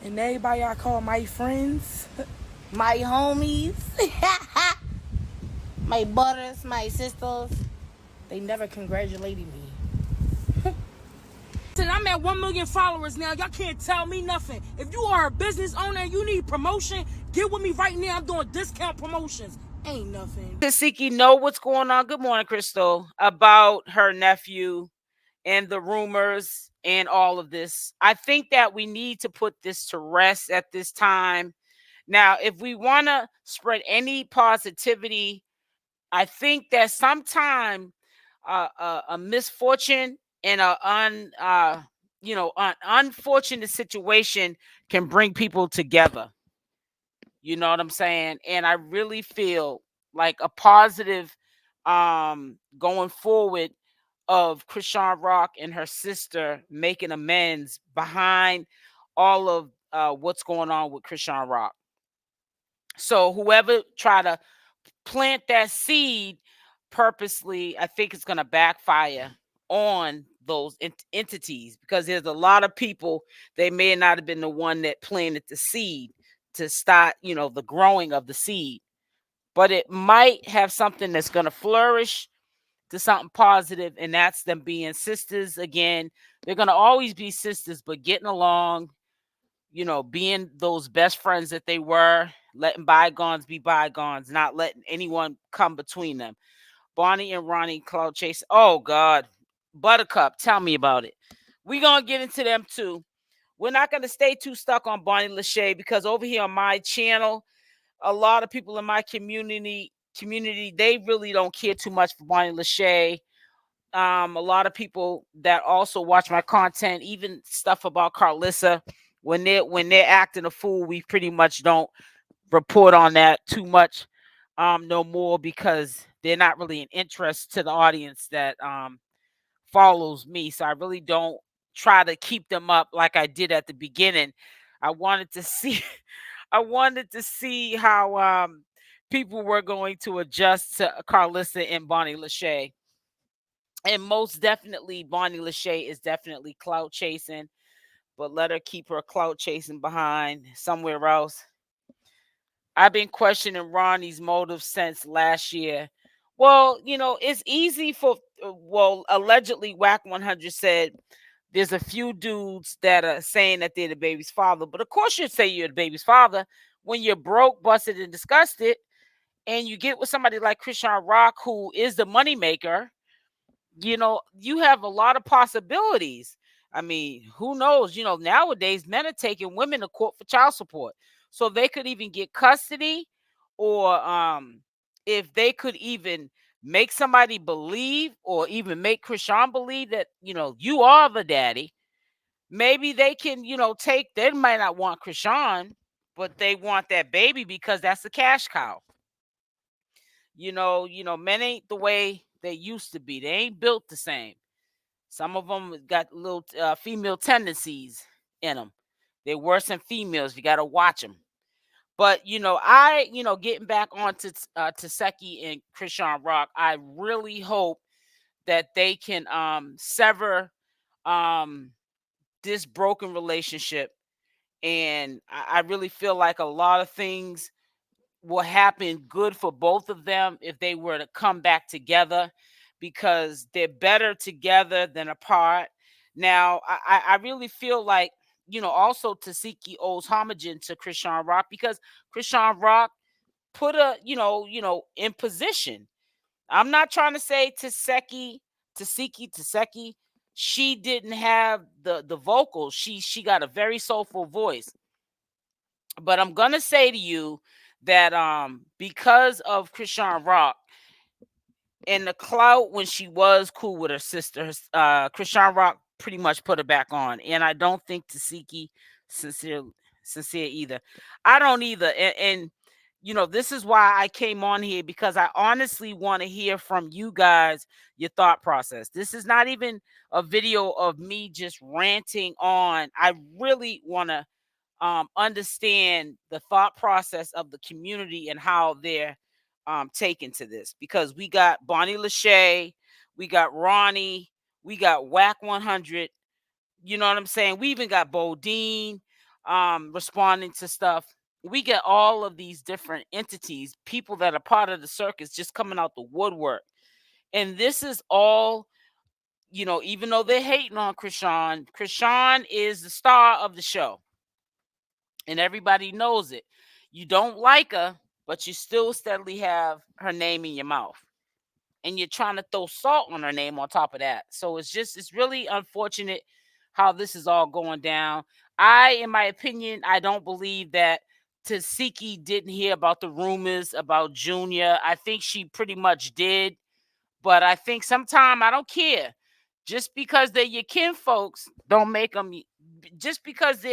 And everybody I call my friends, My homies, my brothers, my sisters. they never congratulated me. I'm at 1 million followers now. Y'all can't tell me nothing. If you are a business owner and you need promotion, get with me right now. I'm doing discount promotions. Ain't nothing. Tesehki know what's going on. Good morning, Crystal. About her nephew and the rumors and all of this. I think that we need to put this to rest at this time. Now, if we want to spread any positivity, I think that sometime a misfortune and an unfortunate situation can bring people together. You know what I'm saying? And I really feel like a positive going forward of Chrisean Rock and her sister making amends behind all of what's going on with Chrisean Rock. So whoever try to plant that seed purposely, I think it's going to backfire on those entities, because there's a lot of people, they may not have been the one that planted the seed to start, the growing of the seed, but it might have something that's going to flourish to something positive, and that's them being sisters again. They're going to always be sisters, but getting along, being those best friends that they were, letting bygones be bygones, not letting anyone come between them. Bonnie and Ronnie cloud chase. Oh God, Buttercup, tell me about it. We're gonna get into them too. We're not gonna stay too stuck on Bonnie Lachey, because over here on my channel, a lot of people in my community, they really don't care too much for Bonnie Lachey. A lot of people that also watch my content, even stuff about Carlissa, when they're acting a fool, we pretty much don't report on that too much no more, because they're not really an interest to the audience that follows me. So I really don't try to keep them up like I did at the beginning. I wanted to see I wanted to see how people were going to adjust to Carlissa and Bonnie Lachey. And most definitely Bonnie Lachey is definitely clout chasing, but let her keep her clout chasing behind somewhere else. I've been questioning Ronnie's motive since last year. Well, it's easy for, allegedly, Wack 100 said there's a few dudes that are saying that they're the baby's father. But of course, you'd say you're the baby's father when you're broke, busted, and disgusted, and you get with somebody like Chrisean Rock, who is the moneymaker. You have a lot of possibilities. I mean, who knows? Nowadays, men are taking women to court for child support. So they could even get custody, or if they could even make somebody believe, or even make Chrisean believe that, you are the daddy. Maybe they can, they might not want Chrisean, but they want that baby because that's a cash cow. Men ain't the way they used to be. They ain't built the same. Some of them got little female tendencies in them. They're worse than females. You got to watch them. But getting back onto Tesehki and Chrisean Rock, I really hope that they can sever this broken relationship. And I really feel like a lot of things will happen good for both of them if they were to come back together, because they're better together than apart. Now, I really feel like, also Tesehki owes homage to Chrisean Rock, because Chrisean Rock put a, in position. I'm not trying to say Tesehki, she didn't have the vocals. She got a very soulful voice. But I'm gonna say to you that because of Chrisean Rock and the clout, when she was cool with her sister, Chrisean Rock pretty much put her back on. And I don't think Tesehki sincere either. I don't either. And this is why I came on here, because I honestly want to hear from you guys your thought process. This is not even a video of me just ranting on. I really want to understand the thought process of the community and how they're taken to this, because we got Bonnie Lachey, we got Ronnie, we got Wack 100. You know what I'm saying? We even got Bodine. responding to stuff. We get all of these different entities, people that are part of the circus just coming out the woodwork. And this is all, even though they're hating on Chrisean is the star of the show. And everybody knows it. You don't like her, but you still steadily have her name in your mouth. And you're trying to throw salt on her name on top of that. So it's really unfortunate how this is all going down. In my opinion, I don't believe that Tesehki didn't hear about the rumors about Junior. I think she pretty much did. But I think sometime, I don't care. Just because they're your kin folks, don't make them. Just because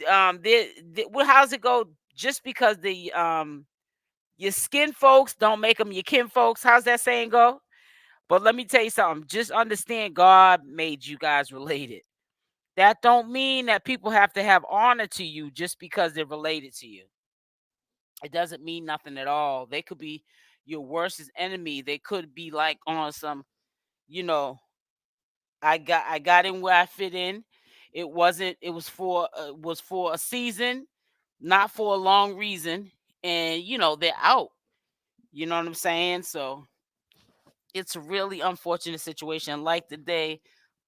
how's it go? Just because your skin folks, don't make them your kin folks. How's that saying go? But let me tell you something. Just understand, God made you guys related. That don't mean that people have to have honor to you just because they're related to you. It doesn't mean nothing at all. They could be your worst enemy. They could be like on some, you know, I got in where I fit in. It was for a season, not for a long reason. And they're out. You know what I'm saying? So it's a really unfortunate situation. Like the day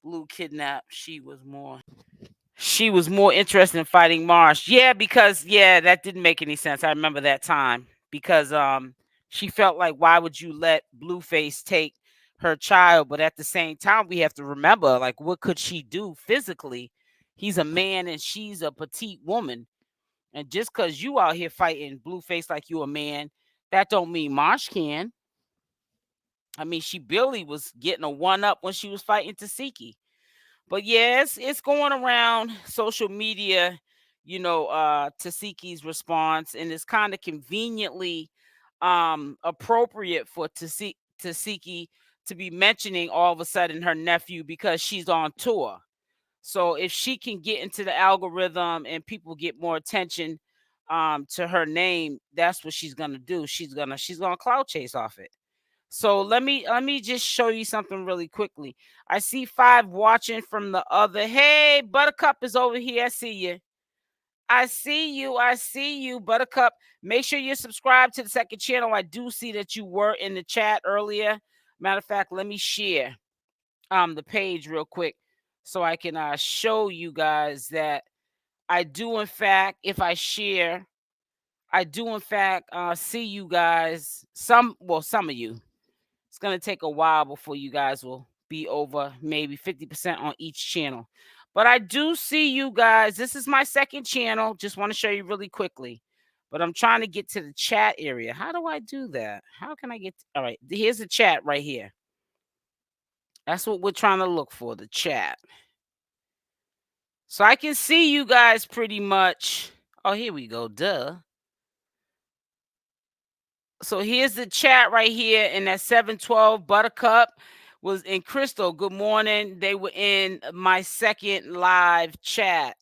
Blue kidnapped, she was more interested in fighting Marsh. Yeah, because that didn't make any sense. I remember that time because she felt like, why would you let Blueface take her child? But at the same time, we have to remember, like, what could she do physically? He's a man and she's a petite woman. And just because you out here fighting Blueface like you a man, that don't mean Marsh can. I mean, she barely was getting a one up when she was fighting Tesehki. But yes, it's going around social media, Tesehki's response, and it's kind of conveniently appropriate for Tesehki to be mentioning all of a sudden her nephew because she's on tour. So if she can get into the algorithm and people get more attention to her name, that's what she's gonna do. She's gonna cloud chase off it. So let me just show you something really quickly. I see 5 watching from the other. Hey, Buttercup is over here. I see you. I see you. I see you, Buttercup. Make sure you're subscribed to the second channel. I do see that you were in the chat earlier. Matter of fact, let me share the page real quick so I can show you guys that I do in fact, if I share, I do in fact see you guys. Some of you. It's going to take a while before you guys will be over maybe 50% on each channel. But I do see you guys. This is my second channel. Just want to show you really quickly. But I'm trying to get to the chat area. How do I do that? How can I get? All right. Here's the chat right here. That's what we're trying to look for, the chat. So I can see you guys pretty much. Oh, here we go. Duh. So here's the chat right here in that 712. Buttercup was in Crystal. Good morning. They were in my second live chat.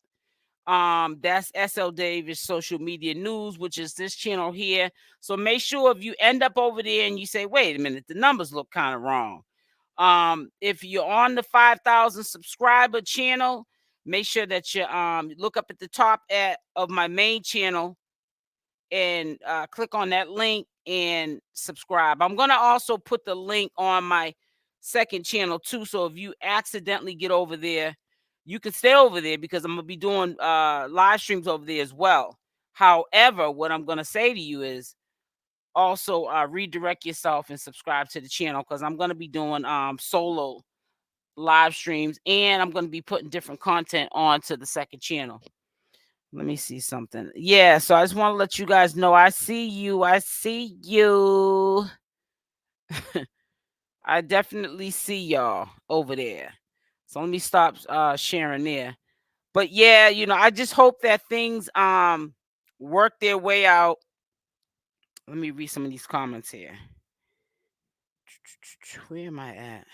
That's SL Davis Social Media News, which is this channel here. So make sure if you end up over there and you say, wait a minute, the numbers look kind of wrong. If you're on the 5,000 subscriber channel, make sure that you look up at the top of my main channel and click on that link and subscribe. I'm going to also put the link on my second channel too. So if you accidentally get over there, you can stay over there because I'm going to be doing live streams over there as well. However, what I'm going to say to you is also redirect yourself and subscribe to the channel because I'm going to be doing solo live streams and I'm going to be putting different content onto the second channel. Let me see something. Yeah, so I just want to let you guys know I see you. I see you. I definitely see y'all over there. So let me stop sharing there. But yeah, I just hope that things work their way out. Let me read some of these comments here. Where am I at?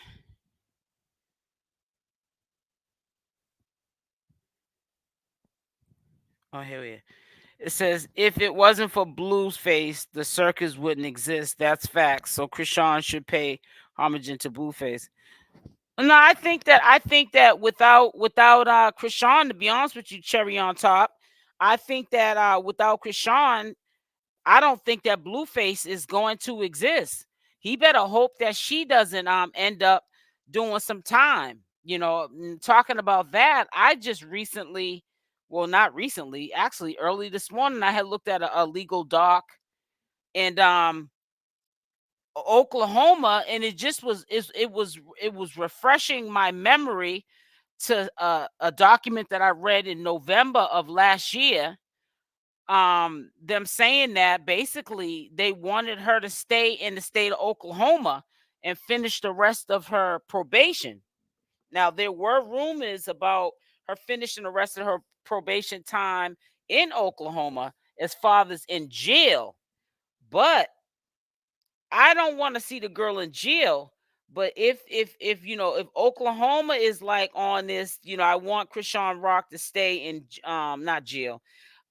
Oh, here we are. It says, if it wasn't for Blueface, the circus wouldn't exist. That's facts. So Chrisean should pay homage to Blueface. No, I think that without Chrisean, to be honest with you, cherry on top, I think that without Chrisean, I don't think that Blueface is going to exist. He better hope that she doesn't end up doing some time. Talking about that, I just recently, well, not recently, actually early this morning, I had looked at a legal doc and Oklahoma, and it just it was refreshing my memory to a document that I read in November of last year. Them saying that basically they wanted her to stay in the state of Oklahoma and finish the rest of her probation. Now there were rumors about her finishing the rest of her probation time in Oklahoma as father's in jail, but I don't want to see the girl in jail. But if if Oklahoma is like on this, I want Chrisean Rock to stay in not jail.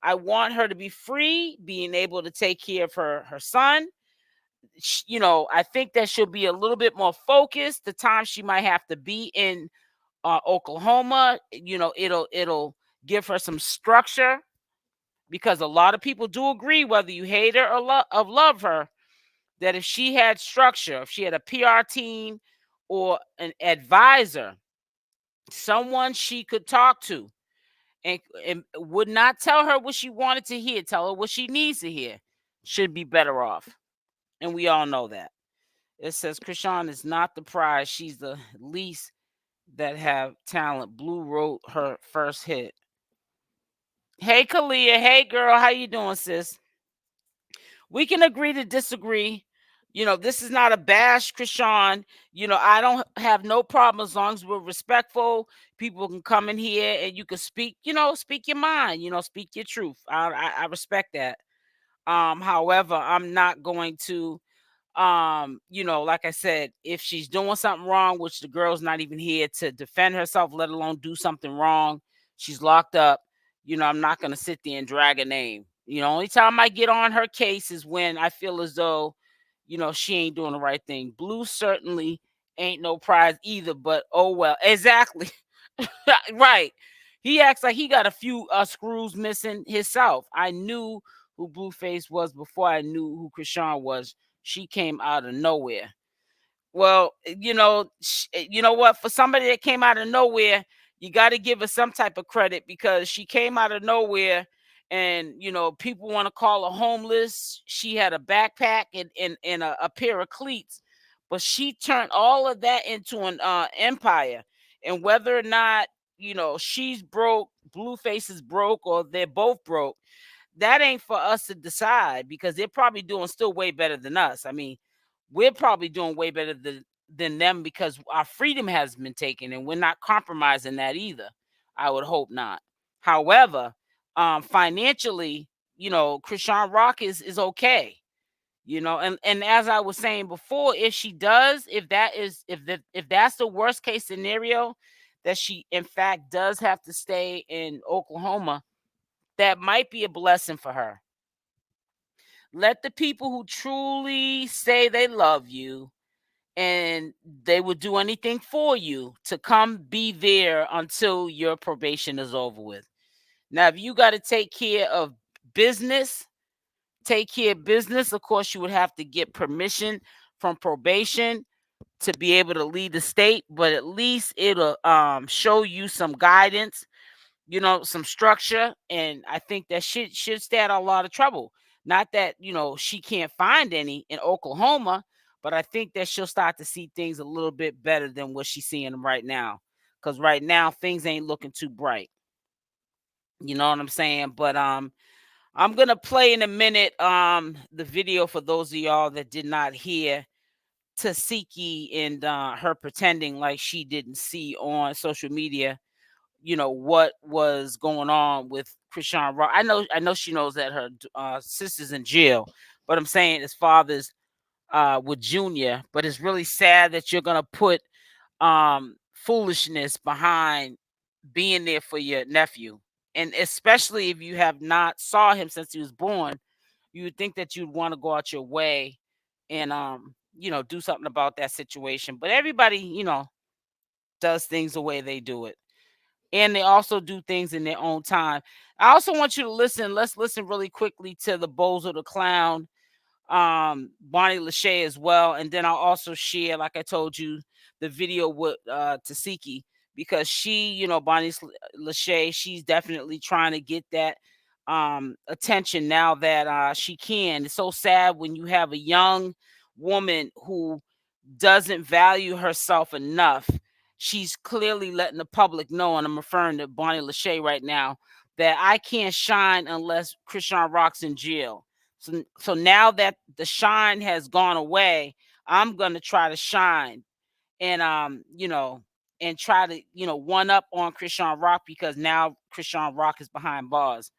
I want her to be free, being able to take care of her son. I think that she'll be a little bit more focused. The time she might have to be in Oklahoma, it'll give her some structure, because a lot of people do agree, whether you hate her or love her, that if she had structure, if she had a PR team or an advisor, someone she could talk to, and would not tell her what she wanted to hear, tell her what she needs to hear, should be better off. And we all know that. It says Chrisean is not the prize. She's the least that have talent. Blue wrote her first hit. Hey, Kalia. Hey, girl. How you doing, sis? We can agree to disagree. This is not a bash, Chrisean. I don't have no problem as long as we're respectful. People can come in here and you can speak, speak your mind, speak your truth. I respect that. However, I'm not going to like I said, if she's doing something wrong, which the girl's not even here to defend herself, let alone do something wrong, she's locked up. I'm not going to sit there and drag a name. Only time I get on her case is when I feel as though she ain't doing the right thing. Blue certainly ain't no prize either, but oh well. Exactly. Right. He acts like he got a few screws missing himself. I knew who Blueface was before I knew who Chrisean was. She came out of nowhere. Well, you know what? For somebody that came out of nowhere, you got to give her some type of credit, because she came out of nowhere, and people want to call her homeless. She had a backpack and a pair of cleats, but she turned all of that into an empire. And whether or not she's broke, Blueface is broke, or they're both broke, that ain't for us to decide, because they're probably doing still way better than us. I mean, we're probably doing way better than them, because our freedom has been taken, and we're not compromising that either. I would hope not. However, financially, Chrisean Rock is okay. And as I was saying before, if she does, if that's the worst case scenario, that she in fact does have to stay in Oklahoma, that might be a blessing for her. Let the people who truly say they love you and they would do anything for you to come be there until your probation is over with. Now, if you got to take care of business, of course, you would have to get permission from probation to be able to lead the state, but at least it'll show you some guidance, some structure, and I think that should stay out of a lot of trouble. Not that she can't find any in Oklahoma, but I think that she'll start to see things a little bit better than what she's seeing them right now. Because right now things ain't looking too bright. You know what I'm saying? But I'm gonna play in a minute the video for those of y'all that did not hear Tesehki and her pretending like she didn't see on social media what was going on with Chrisean Rock. I know she knows that her sister's in jail, but I'm saying his father's with Junior. But it's really sad that you're gonna put foolishness behind being there for your nephew, and especially if you have not saw him since he was born, you would think that you'd want to go out your way and do something about that situation. But everybody does things the way they do it. and they also do things in their own time. I also want you to listen. Let's listen really quickly to the Bozo the Clown, Bonnie Lachey as well, and then I'll also share, like I told you, the video with Tesehki, because she, you know, Bonnie Lachey, she's definitely trying to get that attention now that she can. It's so sad when you have a young woman who doesn't value herself enough. She's clearly letting the public know, and I'm referring to Bonnie Lachey right now, that I can't shine unless Chrisean Rock's in jail. So now that the shine has gone away, I'm gonna try to shine, and you know, and try to, you know, one up on Chrisean Rock, because now Chrisean Rock is behind bars.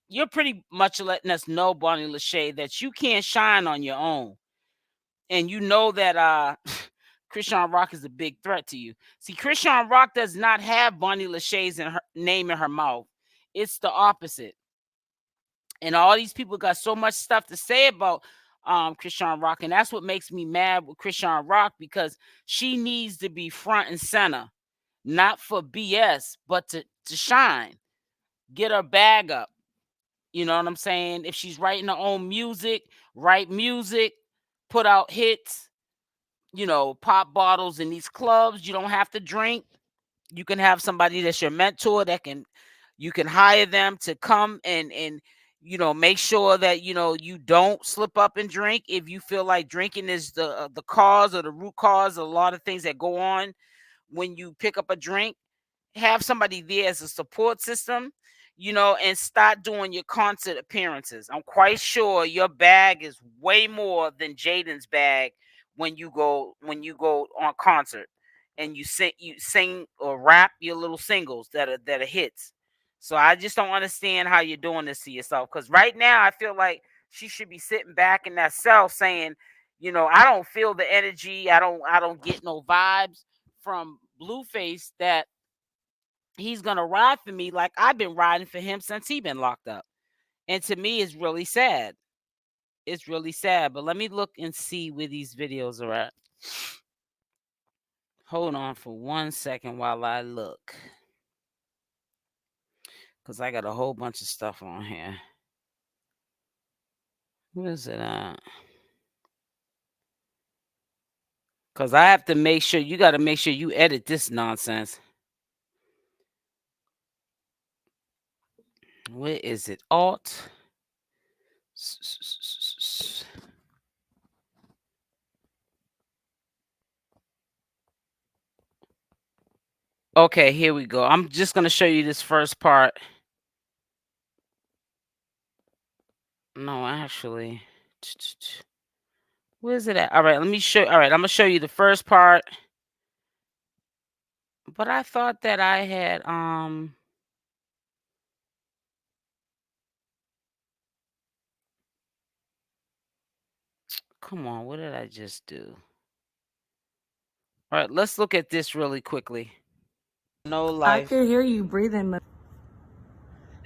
You're pretty much letting us know, Bonnie Lachey, that you can't shine on your own, and you know that Chrisean Rock is a big threat to you. See, Chrisean Rock does not have Bonnie Lachey's name in her mouth. It's the opposite. And all these people got so much stuff to say about Chrisean Rock, and that's what makes me mad with Chrisean Rock, because she needs to be front and center, not for BS, but to shine, get her bag up. You know what I'm saying? If she's writing her own music, write music, put out hits, you know, pop bottles in these clubs. You don't have to drink. You can have somebody that's your mentor that you can hire them to come and you know, make sure that, you know, you don't slip up and drink. If you feel like drinking is the cause or the root cause of a lot of things that go on when you pick up a drink, have somebody there as a support system, you know, and start doing your concert appearances. I'm quite sure your bag is way more than Jaidyn's bag when you go on concert and you sing or rap your little singles that are hits. So I just don't understand how you're doing this to yourself, because right now I feel like she should be sitting back in that cell saying, you know, I don't feel the energy, I don't get no vibes from Blueface that he's gonna ride for me like I've been riding for him since he been locked up. And to me, it's really sad. It's really sad. But let me look and see where these videos are at. Hold on for 1 second while I look, because I got a whole bunch of stuff on here. Where is it at? Because I have to make sure, you got to make sure you edit this nonsense. Where is it? Alt. Okay, here we go. I'm just going to show you this first part. No, actually. Where's it at? All right, let me show. All right, I'm going to show you the first part. But I thought that I had come on, what did I just do? All right, let's look at this really quickly. No life. I can hear you breathing. This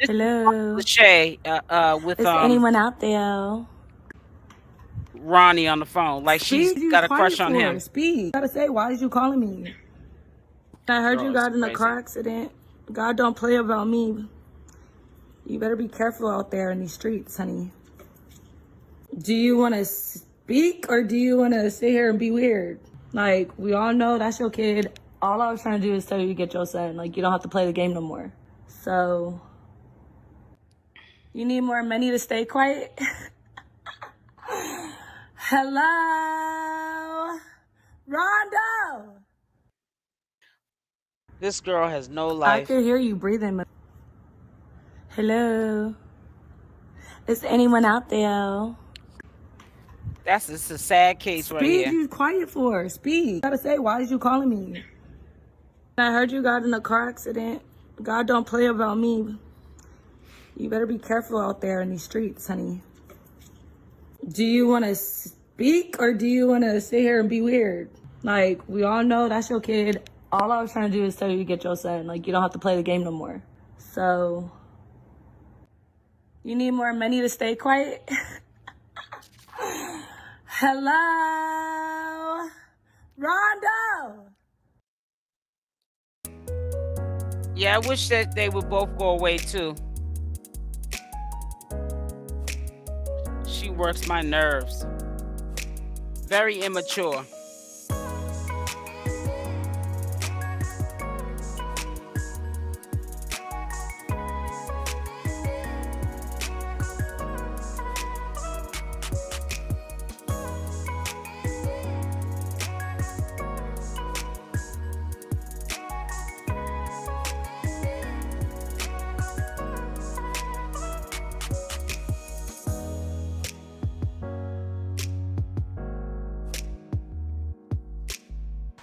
Hello. is Lachey, with Is anyone out there? Ronnie on the phone. Like she's Speak. got a crush on him. Speak. You gotta say, why is you calling me? I heard Girl, you got it's in a crazy. car accident. God don't play about me. You better be careful out there in these streets, honey. Do you want to speak or do you want to sit here and be weird? Like, we all know that's your kid. All I was trying to do is tell you to get your son. Like, you don't have to play the game no more. So, you need more money to stay quiet? Hello? Rondo! This girl has no I life. can hear you breathing. Hello? Is anyone out there? It's a sad case right Speak. here. You quiet for? Speak. You gotta say, why is you calling me? I heard you got in a car accident. God don't play about me. You better be careful out there in these streets, honey. Do you want to speak or do you want to sit here and be weird? Like, we all know that's your kid. All I was trying to do is tell you to get your son. Like, you don't have to play the game no more. So, you need more money to stay quiet? Hello? Rondo! Yeah, I wish that they would both go away too. She works my nerves. Very immature.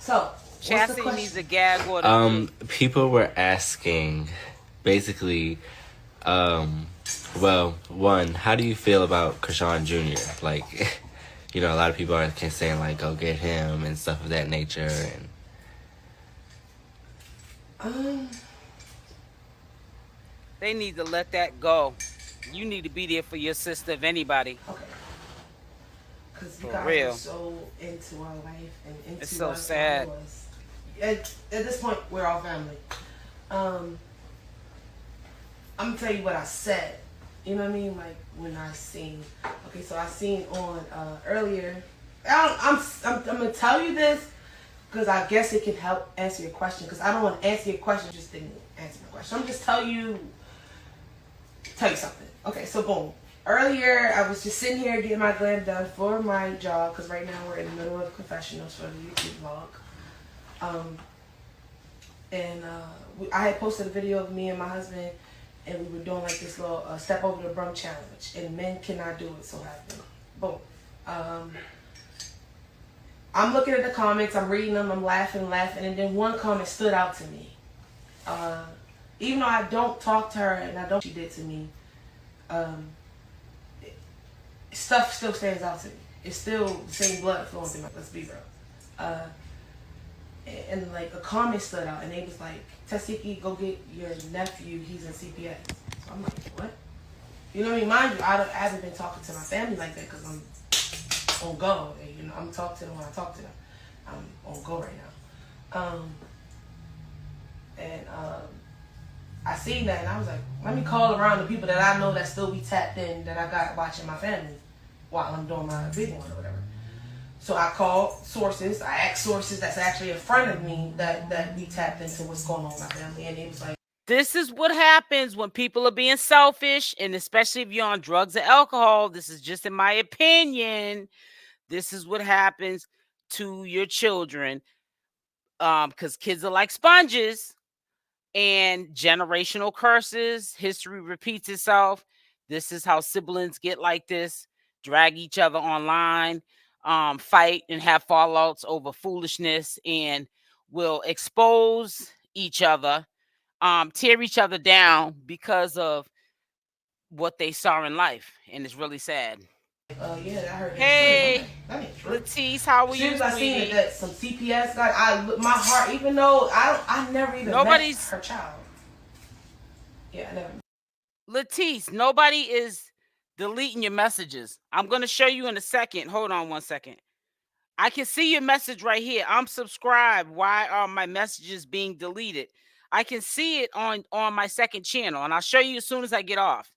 So, Chastity needs a gag order. People were asking, basically, well, one, how do you feel about Chrisean Jr.? Like, you know, a lot of people are saying, like, go get him and stuff of that nature. And they need to let that go. You need to be there for your sister, if anybody. okay. Because you For guys real. are so into our life and into It's so us sad. and us. At this point, we're all family. I'm gonna tell you what I said. You know what I mean? Like when I seen. Okay, so I seen on earlier. I'm gonna tell you this because I guess it can help answer your question. Because I don't want to answer your question. Just didn't answer my question. I'm just tell you something. Okay, so boom. Earlier, I was just sitting here getting my glam done for my job because right now we're in the middle of confessionals for the YouTube vlog. I had posted a video of me and my husband, and we were doing like this little step over the broom challenge, and men cannot do it, so happened. Boom. I'm looking at the comments, I'm reading them, I'm laughing, and then one comment stood out to me. Even though I don't talk to her, and I don't, she did to me. Stuff still stands out to me. It's still the same blood flowing through my, let's be real. And like a comment stood out, and they was like, Tesehki, go get your nephew, he's in CPS. So I'm like, what? You know what I mean? Mind you, I haven't been talking to my family like that because I'm on go. And, you know, I'm talking to them when I talk to them. I'm on go right now. I seen that and I was like, let me call around the people that I know that still be tapped in, that I got watching my family while I'm doing my big one or whatever. So I called sources. I asked sources that's actually in front of me that we tapped into what's going on with my family, and it was like, this is what happens when people are being selfish, and especially if you're on drugs or alcohol. This is just in my opinion. This is what happens to your children, because kids are like sponges, and generational curses. History repeats itself. This is how siblings get like this, drag each other online, fight and have fallouts over foolishness, and will expose each other, tear each other down because of what they saw in life. And it's really sad. yeah, I heard. Hey, that ain't true. Latisse, how are you? As soon as I seen that some CPS guy, my heart, even though I never even met her child. Yeah, I never. Latisse, nobody is deleting your messages. I'm going to show you in a second. Hold on 1 second. I can see your message right here. I'm subscribed. Why are my messages being deleted? I can see it on my second channel, and I'll show you as soon as I get off.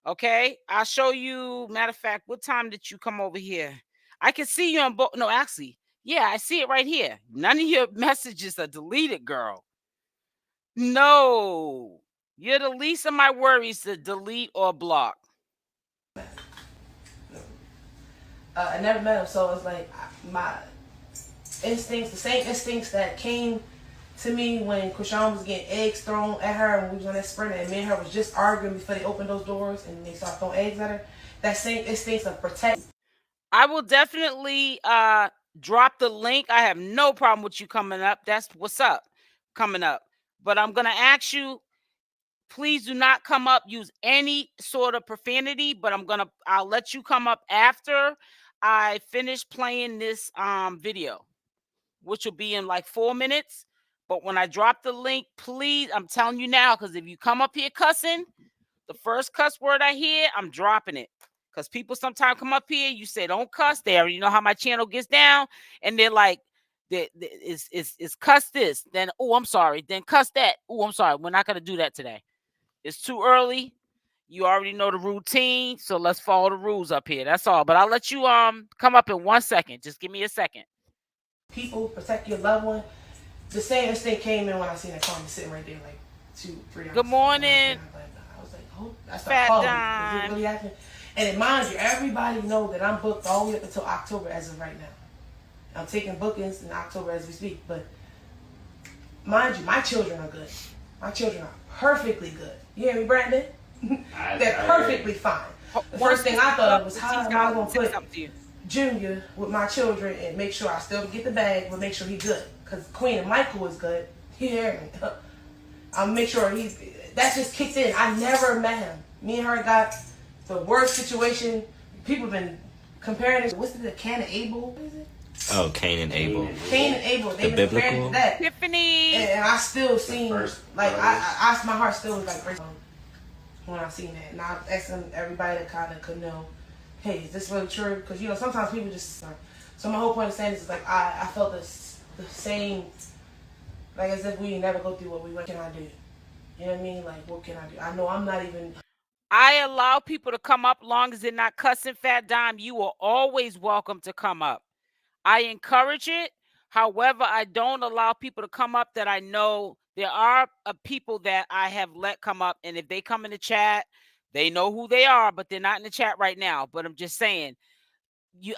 Okay? I'll show you. Matter of fact, what time did you come over here? I can see you on both. No, actually, yeah, I see it right here. None of your messages are deleted, girl. No. You're the least of my worries to delete or block. I never met him, so it's like my instincts, the same instincts that came to me when Chrisean was getting eggs thrown at her when we was on that sprint, and me and her was just arguing before they opened those doors and they started throwing eggs at her. That same instincts of protect. I will definitely drop the link. I have no problem with you coming up. That's what's up, coming up. But I'm gonna ask you, please do not come up, use any sort of profanity, but I'll let you come up after I finish playing this video, which will be in like 4 minutes. But when I drop the link, please, I'm telling you now, because if you come up here cussing, the first cuss word I hear, I'm dropping it. Because people sometimes come up here, you say don't cuss there. You know how my channel gets down, and they're like, is cuss this, then oh I'm sorry, then cuss that. Oh, I'm sorry. We're not gonna do that today. It's too early. You already know the routine, so let's follow the rules up here. That's all. But I'll let you come up in 1 second. Just give me a second. People protect your loved one. The same instinct came in when I seen that comment sitting right there, like 2-3 hours. Good morning. I was like, oh, I started Fat calling. Dime. Is it really happening? And mind you, everybody know that I'm booked all the way up until October as of right now. I'm taking bookings in October as we speak. But mind you, my children are good. My children are perfectly good. You hear me, Brandon? They're perfectly fine. The first thing I thought of was how am I going to put Junior with my children and make sure I still get the bag, but make sure he's good. Because Queen and Michael is good. You hear me? I'll make sure that just kicked in. I never met him. Me and her got the worst situation. People have been comparing it. What's the Cain and Abel? What is it? Oh, Cain and Abel. Cain and Abel. They've been comparing it to that. Tiffany. And I still seen, like, my heart still was like breaking when I seen that. And I was asking everybody that kind of could know, hey, is this really true? Because, you know, sometimes people just, so my whole point of saying this is, like, I felt the same, like, as if we never go through what we went. What can I do? You know what I mean? Like, what can I do? I know I'm not even. I allow people to come up long as they're not cussing. Fat Dime, you are always welcome to come up. I encourage it. However, I don't allow people to come up that I know. There are people that I have let come up, and if they come in the chat, they know who they are, but they're not in the chat right now. But I'm just saying,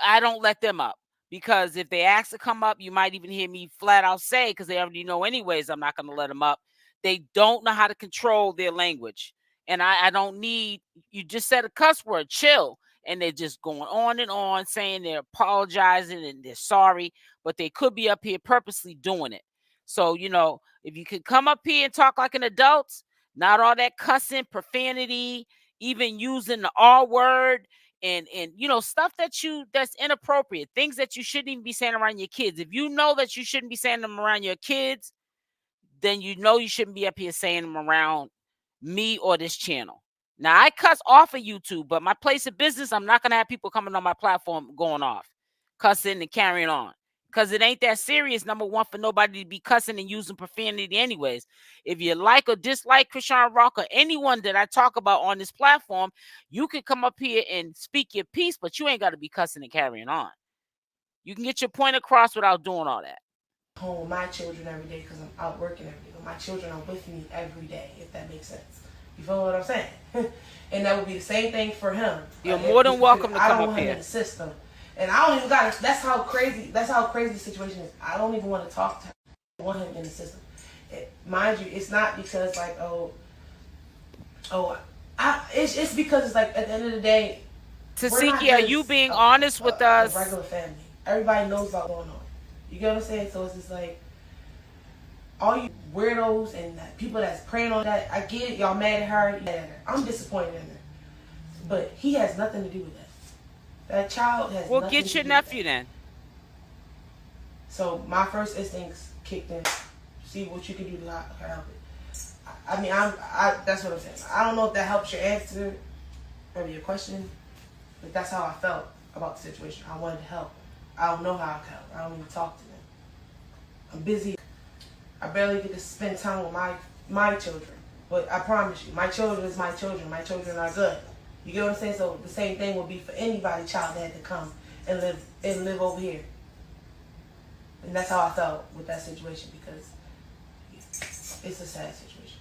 I don't let them up, because if they ask to come up, you might even hear me flat out say, because they already know anyways, I'm not going to let them up. They don't know how to control their language. And I don't need, you just said a cuss word, chill. And they're just going on and on saying they're apologizing and they're sorry, but they could be up here purposely doing it. So, you know, if you could come up here and talk like an adult, not all that cussing, profanity, even using the R word and you know, stuff that's inappropriate, things that you shouldn't even be saying around your kids. If you know that you shouldn't be saying them around your kids, then you know you shouldn't be up here saying them around me or this channel. Now, I cuss off of YouTube, but my place of business, I'm not going to have people coming on my platform going off, cussing and carrying on, because it ain't that serious, number one, for nobody to be cussing and using profanity anyways. If you like or dislike CashApp or anyone that I talk about on this platform, you can come up here and speak your piece, but you ain't got to be cussing and carrying on. You can get your point across without doing all that. Home with my children every day because I'm out working every day. But my children are with me every day, if that makes sense. You feel what I'm saying? And that would be the same thing for him. You're more than welcome to come up here. I don't want him in the system. And I don't even got it. That's how crazy the situation is. I don't even want to talk to him. I want him in the system. Mind you, it's not because like, it's because it's like at the end of the day, Tesehki, are you being honest with us? A regular family. Everybody knows what's going on. You get what I'm saying? So it's just like, all you weirdos and people that's praying on that, I get it, y'all mad at her, I'm disappointed in her. But he has nothing to do with that. That child has nothing to do with that. Well, get your nephew then. So my first instincts kicked in. See what you can do to help it. I mean, that's what I'm saying. I don't know if that helps your answer or your question, but that's how I felt about the situation. I wanted to help. I don't know how I can help. I don't even talk to them. I'm busy. I barely get to spend time with my children. But I promise you, my children is my children. My children are good. You get what I'm saying? So the same thing will be for anybody child that had to come and live over here. And that's how I felt with that situation, because it's a sad situation.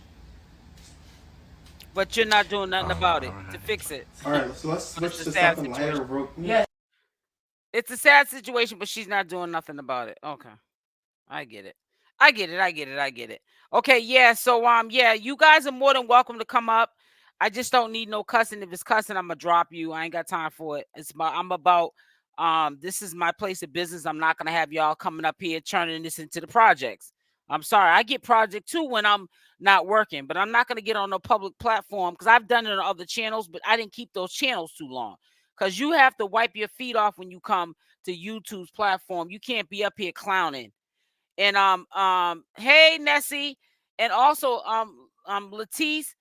But you're not doing nothing about it to fix it. All right, so let's switch to something lighter. Yes. It's a sad situation, but she's not doing nothing about it. Okay. I get it. I get it. Okay, yeah. So yeah, you guys are more than welcome to come up. I just don't need no cussing. If it's cussing, I'm gonna drop you. I ain't got time for it. I'm about this is my place of business. I'm not gonna have y'all coming up here turning this into the projects. I'm sorry. I get project too when I'm not working, but I'm not gonna get on no public platform, because I've done it on other channels, but I didn't keep those channels too long. Because you have to wipe your feet off when you come to YouTube's platform. You can't be up here clowning. And hey Nessie, and also Latisse,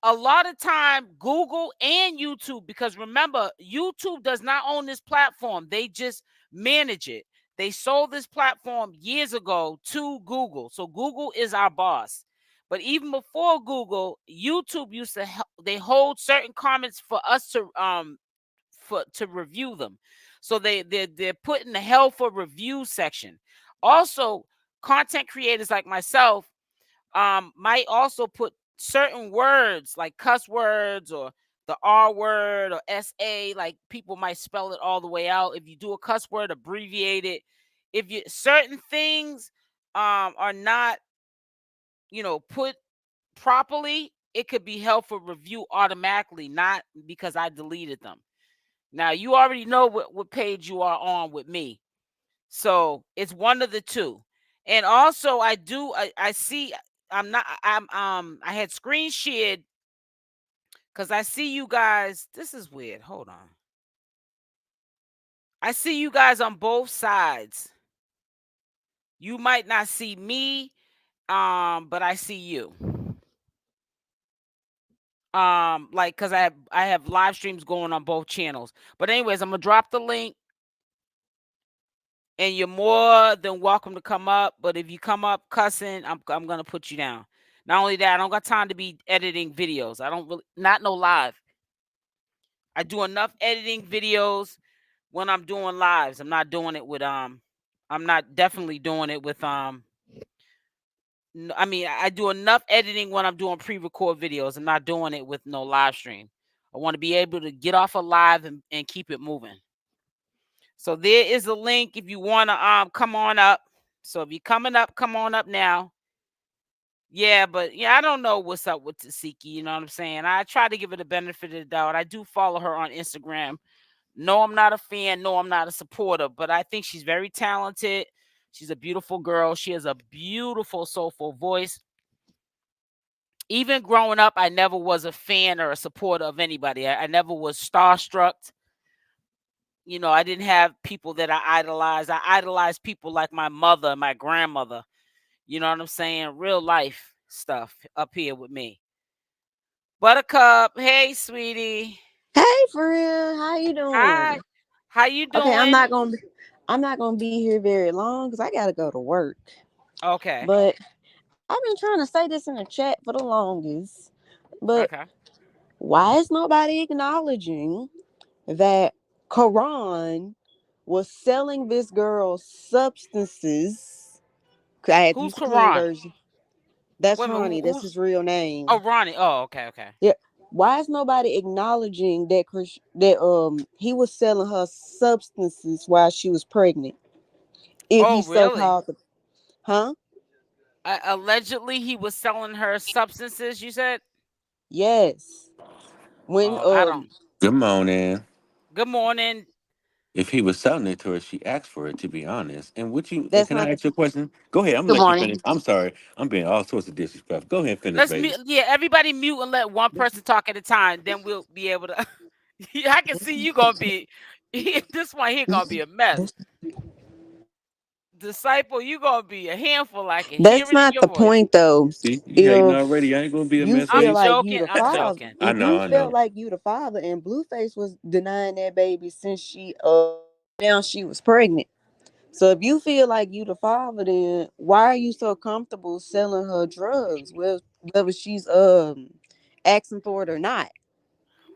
a lot of time Google and YouTube, because remember, YouTube does not own this platform. They just manage it. They sold this platform years ago to Google. So Google is our boss. But even before Google, YouTube used to they hold certain comments for us to review them. So they're put in the hell for review section. Also, content creators like myself might also put certain words like cuss words or the R word or SA, like people might spell it all the way out. If you do a cuss word, abbreviate it. If you certain things are not, put properly, it could be held for review automatically, not because I deleted them. Now you already know what page you are on with me. So it's one of the two. And also I see I had screen shared because I see you guys. This is weird. Hold on. I see you guys on both sides. You might not see me, but I see you. Like because I have live streams going on both channels. But anyways, I'm gonna drop the link. And you're more than welcome to come up. But if you come up cussing, I'm gonna put you down. Not only that, I don't got time to be editing videos. I don't really not no live. I do enough editing videos when I'm doing lives. I'm not doing it with I'm not definitely doing it with I mean, I do enough editing when I'm doing pre-record videos. I'm not doing it with no live stream. I want to be able to get off a live and keep it moving. So there is a link if you want to come on up. So if you're coming up, come on up now. Yeah, but yeah, I don't know what's up with Tesehki. You know what I'm saying? I try to give it a benefit of the doubt. I do follow her on Instagram. No, I'm not a fan. No, I'm not a supporter, but I think she's very talented. She's a beautiful girl. She has a beautiful, soulful voice. Even growing up, I never was a fan or a supporter of anybody. I never was starstruck. I didn't have people that I idolized. I idolized people like my mother, my grandmother. You know what I'm saying? Real life stuff up here with me. Buttercup, hey, sweetie. Hey, for real, how you Hi. doing? How you Okay, doing? I'm not gonna be here very long because I gotta go to work. Okay. But I've been trying to say this in the chat for the longest. But Okay. why is nobody acknowledging that Quran was selling this girl substances? I had to Who's use the clean Karan? version. That's Wait a minute. Ronnie. That's his real Oh, name. Ronnie. Oh, okay, okay. Yeah. Why is nobody acknowledging that he was selling her substances while she was pregnant? If Oh, he so really? called huh? Allegedly, he was selling her substances. You said? Yes. When Oh, I don't. Good morning. Good morning. If he was selling it to her, she asked for it. To be honest, and would you? that's Can I not ask you a question? Go ahead. I'm gonna good let you morning. finish. I'm sorry. I'm being all sorts of disrespectful. Go ahead, and finish, Let's baby. mute. Yeah, everybody mute and let one person talk at a time. Then we'll be able to. Yeah, I can see you gonna be. This one here gonna be a mess. Disciple, you gonna be a handful. I can hear That's it in not your the voice. point though. See, you hating If already. I ain't gonna be a you mess, feel I'm baby. like you joking. the I'm father, joking. I if know. you I felt know. like you the father and Blueface was denying that baby since now she was pregnant. So if you feel like you the father, then why are you so comfortable selling her drugs? Well, whether she's asking for it or not.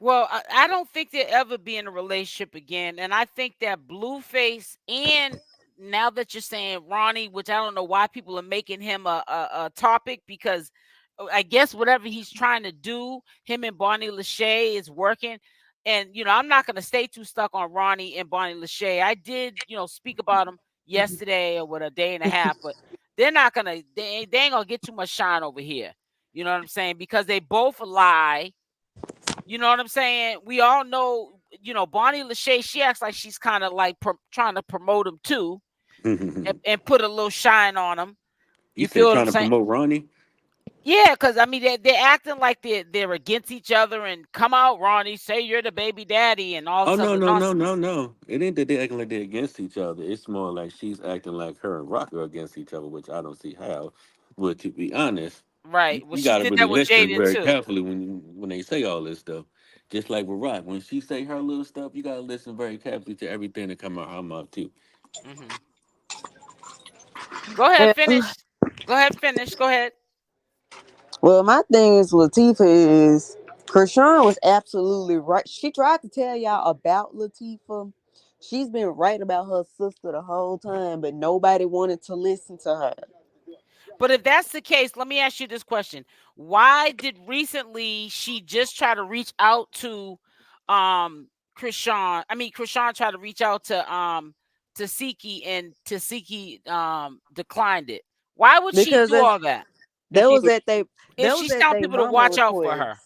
Well, I don't think they'll ever be in a relationship again. And I think that Blueface and now that you're saying Ronnie, which I don't know why people are making him a topic because I guess whatever he's trying to do, him and Bonnie Lachey is working. And I'm not gonna stay too stuck on Ronnie and Bonnie Lachey. I did, speak about them yesterday or what a day and a half, but they're not gonna they ain't gonna get too much shine over here. You know what I'm saying? Because they both lie. You know what I'm saying? We all know, Bonnie Lachey, she acts like she's kind of like trying to promote him too You and put a little shine on him. You said feel what I'm trying to saying? promote Ronnie. Yeah, because I mean they're acting like they're against each other and come out, Ronnie, say you're the baby daddy and all Oh this no, other no, no, nonsense. no, no. It ain't that they acting like they're against each other. It's more like she's acting like her and Rock are against each other, which I don't see how. But to be honest, Right. Well, you she gotta did really that with listen Jaden very too. carefully when they say all this stuff. Just like with Rock, when she say her little stuff, you gotta listen very carefully to everything that come out her mouth too. Hmm. Go ahead, Well, finish. Go ahead, finish. Go ahead. well, my thing is Latifah is Chrisean was absolutely right. She tried to tell y'all about Latifah. She's been right about her sister the whole time, but nobody wanted to listen to her. But if that's the case, let me ask you this question. Why did recently she just try to reach out to Chrisean? I mean Chrisean tried to reach out to Tesehki, and Tesehki declined it. Why would she Because do all that? that She was was at they If that was she's at telling their people to mama watch out for request. her.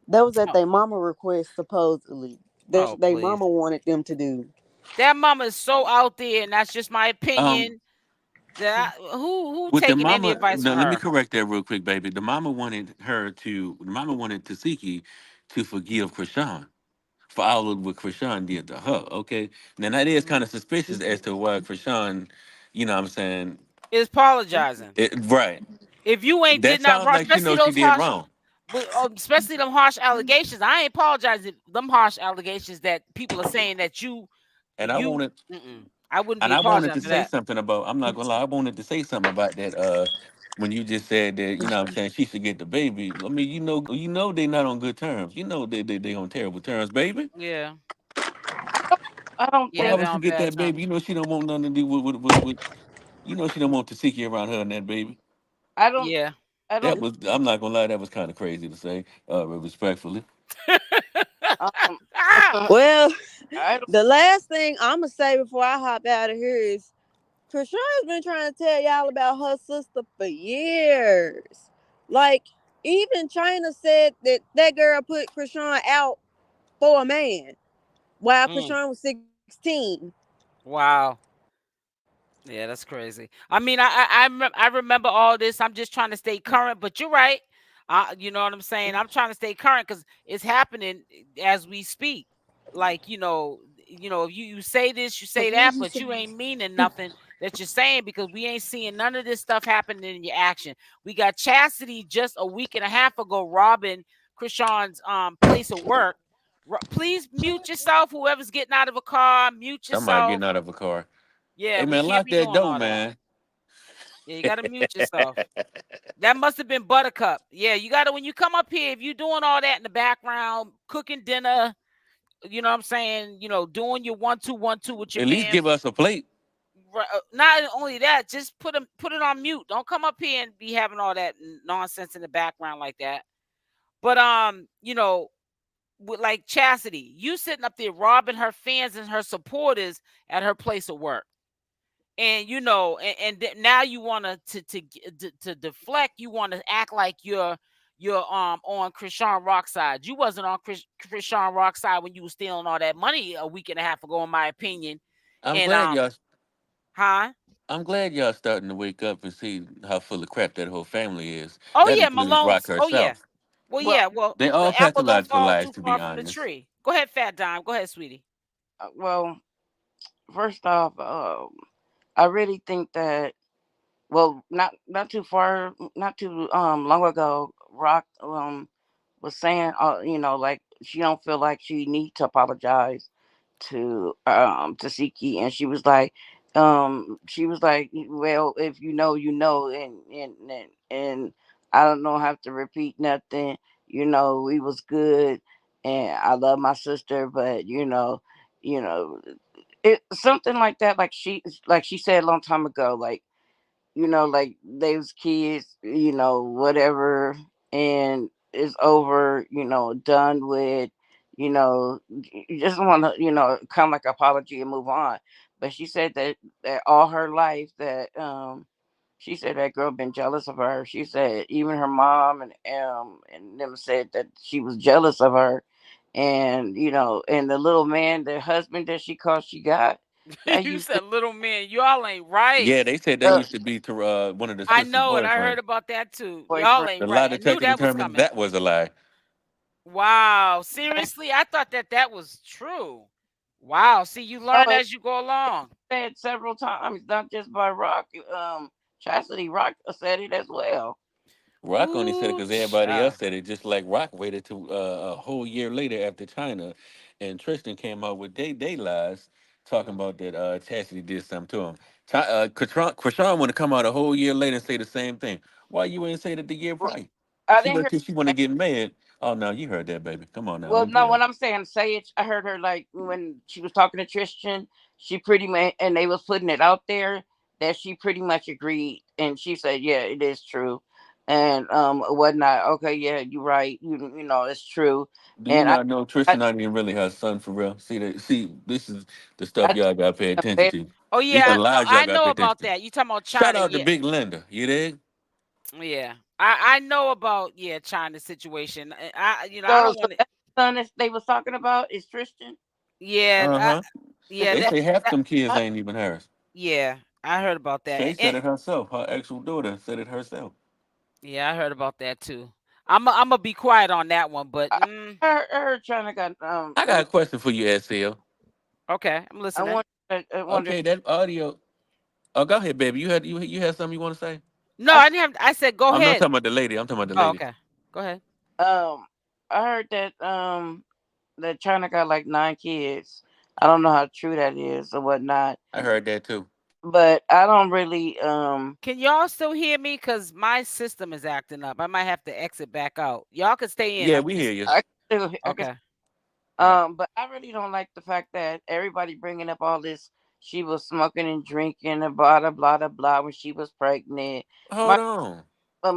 That was at Oh, their mama request supposedly. That's oh what their please. mama wanted them to do. That mama is so out there, and that's just my um opinion. That who with the taking any mama. advice No, from let me her? correct that real quick, baby. The mama wanted Tasiki to forgive Krishan for all of what Krishan did to her. Okay, now that is kind of suspicious as to why Krishan, you know what I'm saying? Is apologizing. Right. If you ain't That did nothing sounds wrong, like she especially knows she those did harsh, wrong. but especially them harsh allegations, I ain't apologizing. Them harsh allegations that people are saying that And I you, wanted I wouldn't be and I wanted to apologizing for say that. something about, I'm not gonna lie, I wanted to say something about that when you just said that, you know what I'm saying, she should get the baby. I mean, you know they not on good terms. You know they on terrible terms, baby. Yeah, I don't Why yeah, think they're would you on get bad that baby? terms. You know she don't want nothing to do with you know she don't want to seek you around her and that baby. I don't Yeah. I That don't was, I'm not gonna lie, that was kind of crazy to say, respectfully. um Well, I don't the last thing I'm gonna say before I hop out of here is Krishan's been trying to tell y'all about her sister for years. Like, even China said that that girl put Krishan out for a man while Mm, Krishan was 16. wow. Yeah, that's crazy. I mean, I remember all this. I'm just trying to stay current. But you're right. You know what I'm saying? I'm trying to stay current because it's happening as we speak. Like if you say this, you say that, but you ain't meaning nothing that you're saying because we ain't seeing none of this stuff happening in your action. We got Chastity just a week and a half ago robbing Krishan's place of work. Please mute yourself. Whoever's getting out of a car, mute Somebody yourself. getting out of a car. Yeah, Hey we man, can't lock be that doing door, all that. man. Yeah, you gotta mute yourself. That must have been Buttercup. Yeah, you gotta when you come up here, if you doing all that in the background, cooking dinner, you know what I'm saying, doing your 1 2 1 2 with your At least man. give us a plate. Not only that, just put it on mute. Don't come up here and be having all that nonsense in the background like that. But with like Chastity, you sitting up there robbing her fans and her supporters at her place of work. And now you want to deflect. You want to act like you're on Chrisean Rock side. You wasn't on Chrisean Rock side when you was stealing all that money a week and a half ago, in my opinion. I'm And glad y'all huh? I'm glad y'all starting to wake up and see how full of crap that whole family is. Oh That yeah, includes Rock Malone's. Oh yeah. herself. Well, well yeah. Well, They all the apple don't pathological fall lies, too to be far from the honest. tree. Go ahead, Fat Dime. Go ahead, sweetie. well first off, I really think that, well, not too far, not too long ago, Rock was saying, like she don't feel like she need to apologize to Siki, and she was like, well, if you know, you know, and I don't know have to repeat nothing. We was good, and I love my sister, but you know, it something like that, like she said a long time ago, like they was kids, whatever, and it's over, done with, you just want to, kind of like apology and move on. But she said that all her life that she said that girl been jealous of her. She said even her mom and them said that she was jealous of her, and and the little man, the husband that she got, that You used to said little man. Y'all ain't right. Yeah, they said that uh, used to be to one of the I sister's know it. I heard boyfriend. about that too. Y'all boyfriend. The ain't lie right. I knew detector that was determined coming. that was a lie. Wow, seriously? I thought that was true. Wow, see, you learn Oh, as you go along. said several times, not just by Rock. Chastity Rock said it as well. Rock only said it Ooh, because everybody else child. said it. Just like Rock waited to a whole year later after China, and Tristan came out with they lies. talking about that Chastity did something to him. Chrisean want to come out a whole year later and say the same thing. Why you ain't say that the year Well, prior? I She didn't look hear. like she want to get mad. Oh no, you heard that, baby. Come on now, Well, don't do no, that. what I'm saying, say it. I heard her like when she was talking to Tristan. She pretty much, and they was putting it out there that she pretty much agreed, and she said, "Yeah, it is true," and whatnot. Okay, yeah, you're right. You know, it's true. Do you And not know I, Tristan not even really her son for real? See that? See, this is the stuff I y'all gotta pay attention to. Oh These the yeah, no, lies y'all I gotta know pay attention about to. that. You talking about Shout China? out to Yeah, Big Linda. You dig? yeah. I know about China's situation. I so don't so want to. that son that they was talking about is Tristan. Yeah, Uh huh. yeah, They say half that them kids I, ain't even hers. yeah. I heard about that. Shay said it herself. Her actual daughter said it herself. Yeah, I heard about that too. I'm gonna be quiet on that one, but I heard China got I got a question for you, SL. okay, I'm I listening. want I wonder. Okay, that audio. Oh, go ahead, baby. You had something you want to say? No, I I didn't have. I said go I'm not ahead. talking about the lady. I'm talking about the Oh, lady. okay. Go ahead. I heard that China got like 9 kids. I don't know how true that is or whatnot, I heard that too. but I don't really Can y'all still hear me? Cause my system is acting up. I might have to exit back out. Y'all can stay in. Yeah, I'm we hear just you. I guess okay. All right. but I really don't like the fact that everybody bringing up all this. She was smoking and drinking and blah blah blah blah blah when she was pregnant. Hold My on. but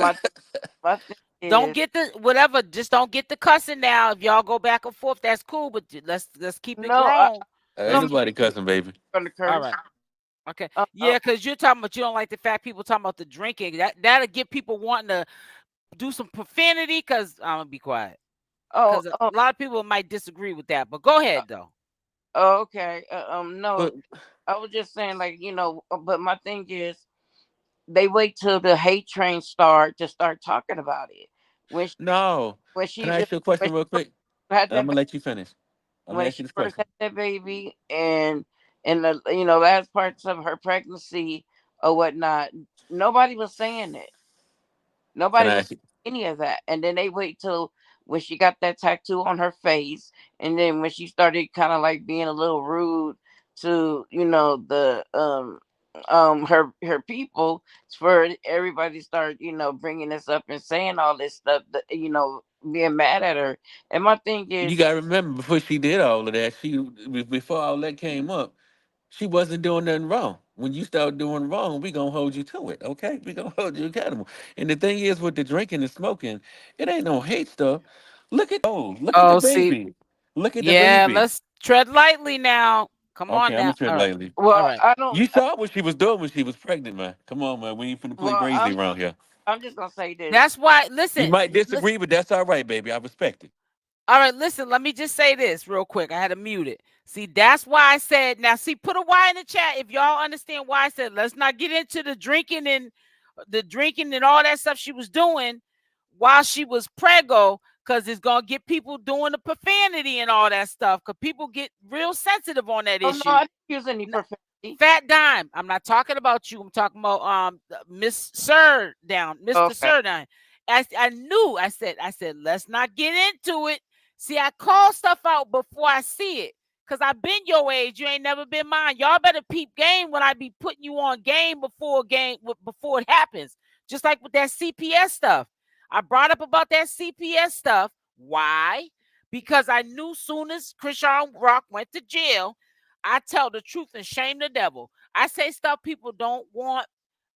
my thing Don't is get the whatever. Just don't get the cussing now. If y'all go back and forth, that's cool. But let's keep it no, I grown. Ain't no Let's keep nobody cussing, baby. going to all curse. right. Okay. Uh, uh, Yeah, because you're talking about you don't like the fact people talking about the drinking. That'll get people wanting to do some profanity. Cause I'm gonna be quiet. oh Cause a oh lot of people might disagree with that. But go uh, ahead though. okay. No, But I was just saying like but my thing is they wait till the hate train start to start talking about it. When she, no. when Can she I just ask you a when question real she first quick? had And I'm that gonna let you finish. I'm gonna when ask you she this first question. had that baby and the last parts of her pregnancy or whatnot, nobody was saying it. Can Nobody I was ask you? any of that. And then they wait till when she got that tattoo on her face, and then when she started kind of like being a little rude to the her people, for everybody start bringing this up and saying all this stuff that being mad at her. And my thing You is, gotta remember before she did all of that, before all that came up, she wasn't doing nothing wrong. When you start doing wrong, we gonna hold you to it. Okay, we gonna hold you accountable. And the thing is, with the drinking and smoking, it ain't no hate stuff. Look at the Oh, see, baby. Look at the yeah, baby. let's tread lightly now. Come Okay, on I'm now. gonna tread All right. lightly. All well, right. I don't. You saw what she was doing when she was pregnant, man. Come on, man. We ain't finna play Well, crazy around here. I'm just gonna say this. That's why You listen, might listen. disagree, but that's all right, baby. I respect it. All right, listen, let me just say this real quick. I had to mute it. See, that's why I said, now see, put a Y in the chat if y'all understand why I said let's not get into the drinking and all that stuff she was doing while she was preggo, because it's gonna get people doing the profanity and all that stuff. Because people get real sensitive on that Oh no, issue. I didn't use any profanity. Fat Dime. I'm not talking about you. I'm talking about Miss Sir down, Mr. Okay. Sir down. I knew. I said, let's not get into it. See, I call stuff out before I see it. Cause I've been your age. You ain't never been mine. Y'all better peep game when I be putting you on before it happens. Just like with that CPS stuff. I brought up about that CPS stuff. Why? Because I knew soon as Chrisean Rock went to jail, I tell the truth and shame the devil. I say stuff people don't want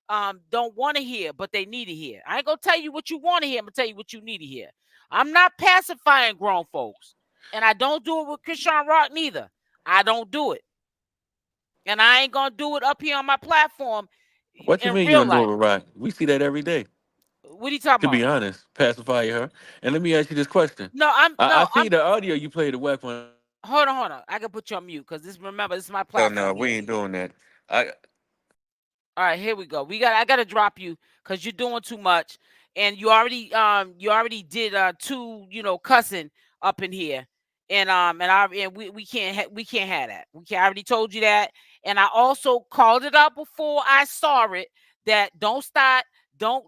to hear, but they need to hear. I ain't gonna tell you what you want to hear. I'm gonna tell you what you need to hear. I'm not pacifying grown folks, and I don't do it with Chrisean Rock neither. I don't do it, and I ain't gonna do it up here on my platform What you in mean you real don't do life. it right? We see that every day. What are you talking To about? be honest, pacify her. And let me ask you this question. No, I'm I no, see I'm. the audio you played the Wack one. Hold on. I can put you on mute because this is my Oh no, platform we here. ain't doing that. I All right, here we go. I gotta drop you because you're doing too much, and you already did two cussing up in here, and we can't have that. I already told you that, and I also called it out before I saw it that don't start talking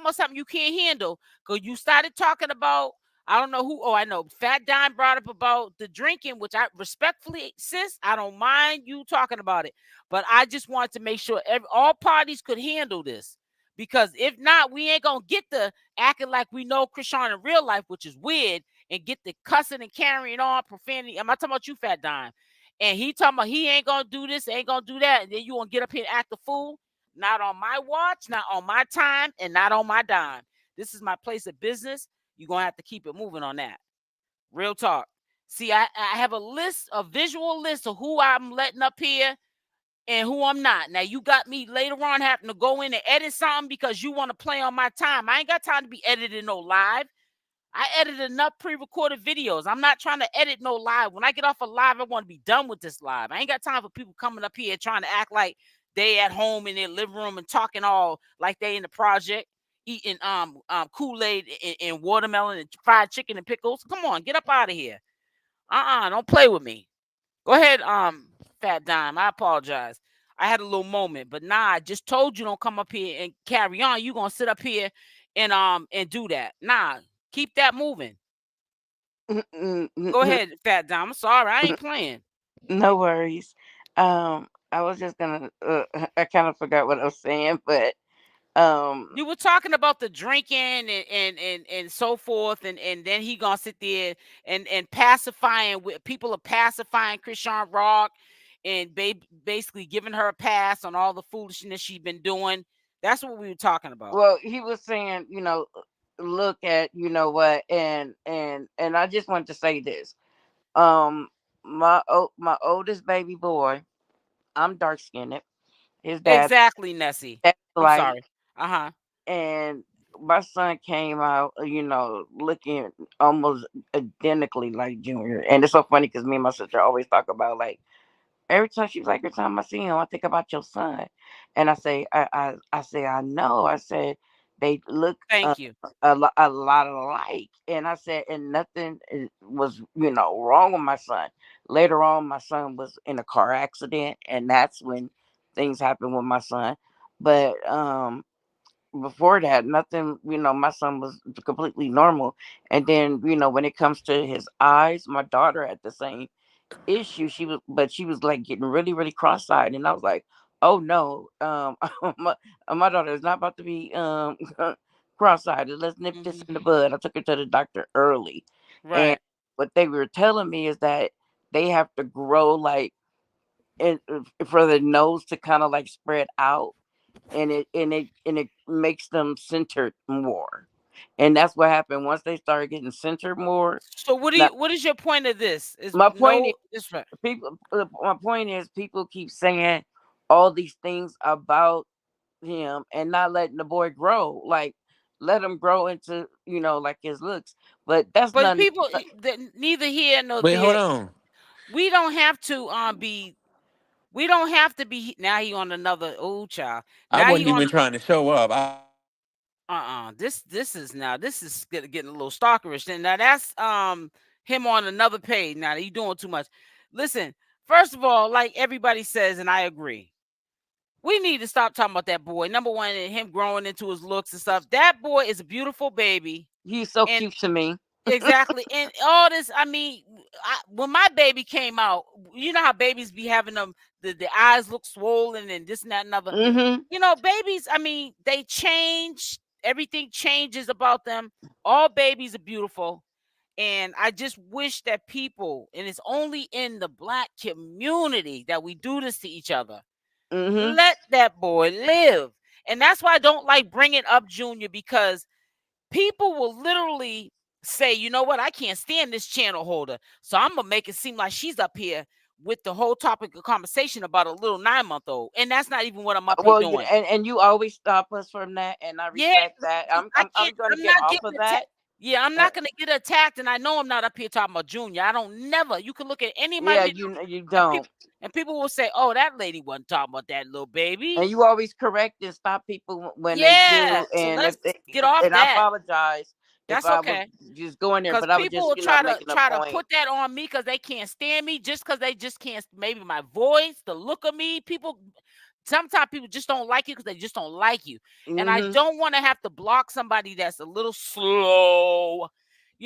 about something you can't handle because you started talking about I don't know who. Oh, I know. Fat Dime brought up about the drinking, which I respectfully, sis, I don't mind you talking about it. But I just wanted to make sure all parties could handle this. Because if not, we ain't going to get the acting like we know Chrisean in real life, which is weird, and get the cussing and carrying on, profanity. I'm not talking about you, Fat Dime. And he talking about he ain't going to do this, ain't going to do that. And then you going to get up here and act a fool. Not on my watch, not on my time, and not on my dime. This is my place of business. You're going to have to keep it moving on that. Real talk. See, I have a list, a visual list of who I'm letting up here and who I'm not. Now, you got me later on having to go in and edit something because you want to play on my time. I ain't got time to be editing no live. I edited enough pre-recorded videos. I'm not trying to edit no live. When I get off a live, I want to be done with this live. I ain't got time for people coming up here trying to act like they at home in their living room and talking all like they in the project, eating Kool-Aid and watermelon and fried chicken and pickles. Come on, get up out of here. Don't play with me. Go ahead, Fat Dime. I apologize. I had a little moment, but nah, I just told you don't come up here and carry on. You gonna sit up here and do that. Nah, keep that moving. Go ahead, Fat Dime. I'm sorry, I ain't playing. No worries. I was just gonna. I kind of forgot what I was saying, but You were talking about the drinking and so forth, and then he gonna sit there and pacifying with people are pacifying Chrisean Rock and basically giving her a pass on all the foolishness she's been doing. That's what we were talking about. well, he was saying, look at, what, and I just wanted to say this. Um, my oldest baby boy, I'm dark skinned. His Exactly, Nessie. dad's I'm light, sorry. Uh-huh. and my son came out, looking almost identically like Junior. And it's so funny because me and my sister always talk about, like, every time she's like, every time I see him, I think about your son. And I say, I say, I know. I said they look Thank you. a lot alike. And I said, and nothing was, wrong with my son. Later on, my son was in a car accident, and that's when things happened with my son. But before that, nothing, my son was completely normal. And then, when it comes to his eyes, my daughter had the same issue. She was like getting really, really cross-eyed, and I was like, oh no, my daughter is not about to be cross-eyed. Let's nip this Hmm. in the bud. I took her to the doctor early, and Right. what they were telling me is that they have to grow, like, for the nose to kind of like spread out, and it makes them centered more. And that's what happened once they started getting centered more. So Now, what is your point of this? Is my point is, no, it's right. people keep saying all these things about him and not letting the boy grow. Like, let him grow into, like, his looks. But that's But nothing. people, neither here nor Wait, hold there. on. We don't have to be. We don't have to be. Now he on another. Oh, child. I Now he wasn't on. even trying to show up. This is getting a little stalkerish. And now that's him on another page. Now he doing too much. Listen. First of all, like everybody says, and I agree. We need to stop talking about that boy. Number one, and him growing into his looks and stuff. That boy is a beautiful baby. He's so And cute to me. exactly. And all this, I mean, when my baby came out, you know how babies be having them, the eyes look swollen and this and that and other. Hmm. Babies, I mean, they change. Everything changes about them. All babies are beautiful. And I just wish that people, and it's only in the Black community that we do this to each other. Hmm. Let that boy live. And that's why I don't like bringing up Junior, because people will literally say, you know what, I can't stand this channel holder. So I'm going to make it seem like she's up here with the whole topic of conversation about a little 9-month-old. And that's not even what I'm up here Well, doing. and you always stop us from that, and I Yeah, respect that. I I'm can't, going to I'm get not off getting of attacked. that. Yeah, I'm Uh, not going to get attacked. And I know I'm not up here talking about Junior. I don't never. You can look at any of my yeah, videos you and don't. people will say, oh, that lady wasn't talking about that little baby. And you always correct and stop people when they Yeah. do. So And let's get off I that. apologize if That's I was okay. just going there, Because but I was people just, will try to making a point. put that on me because they can't stand me, just because they just can't, maybe my voice, the look of me. People, sometimes people just don't like you because they just don't like you. And I Hmm. don't want to have to block somebody that's a little slow.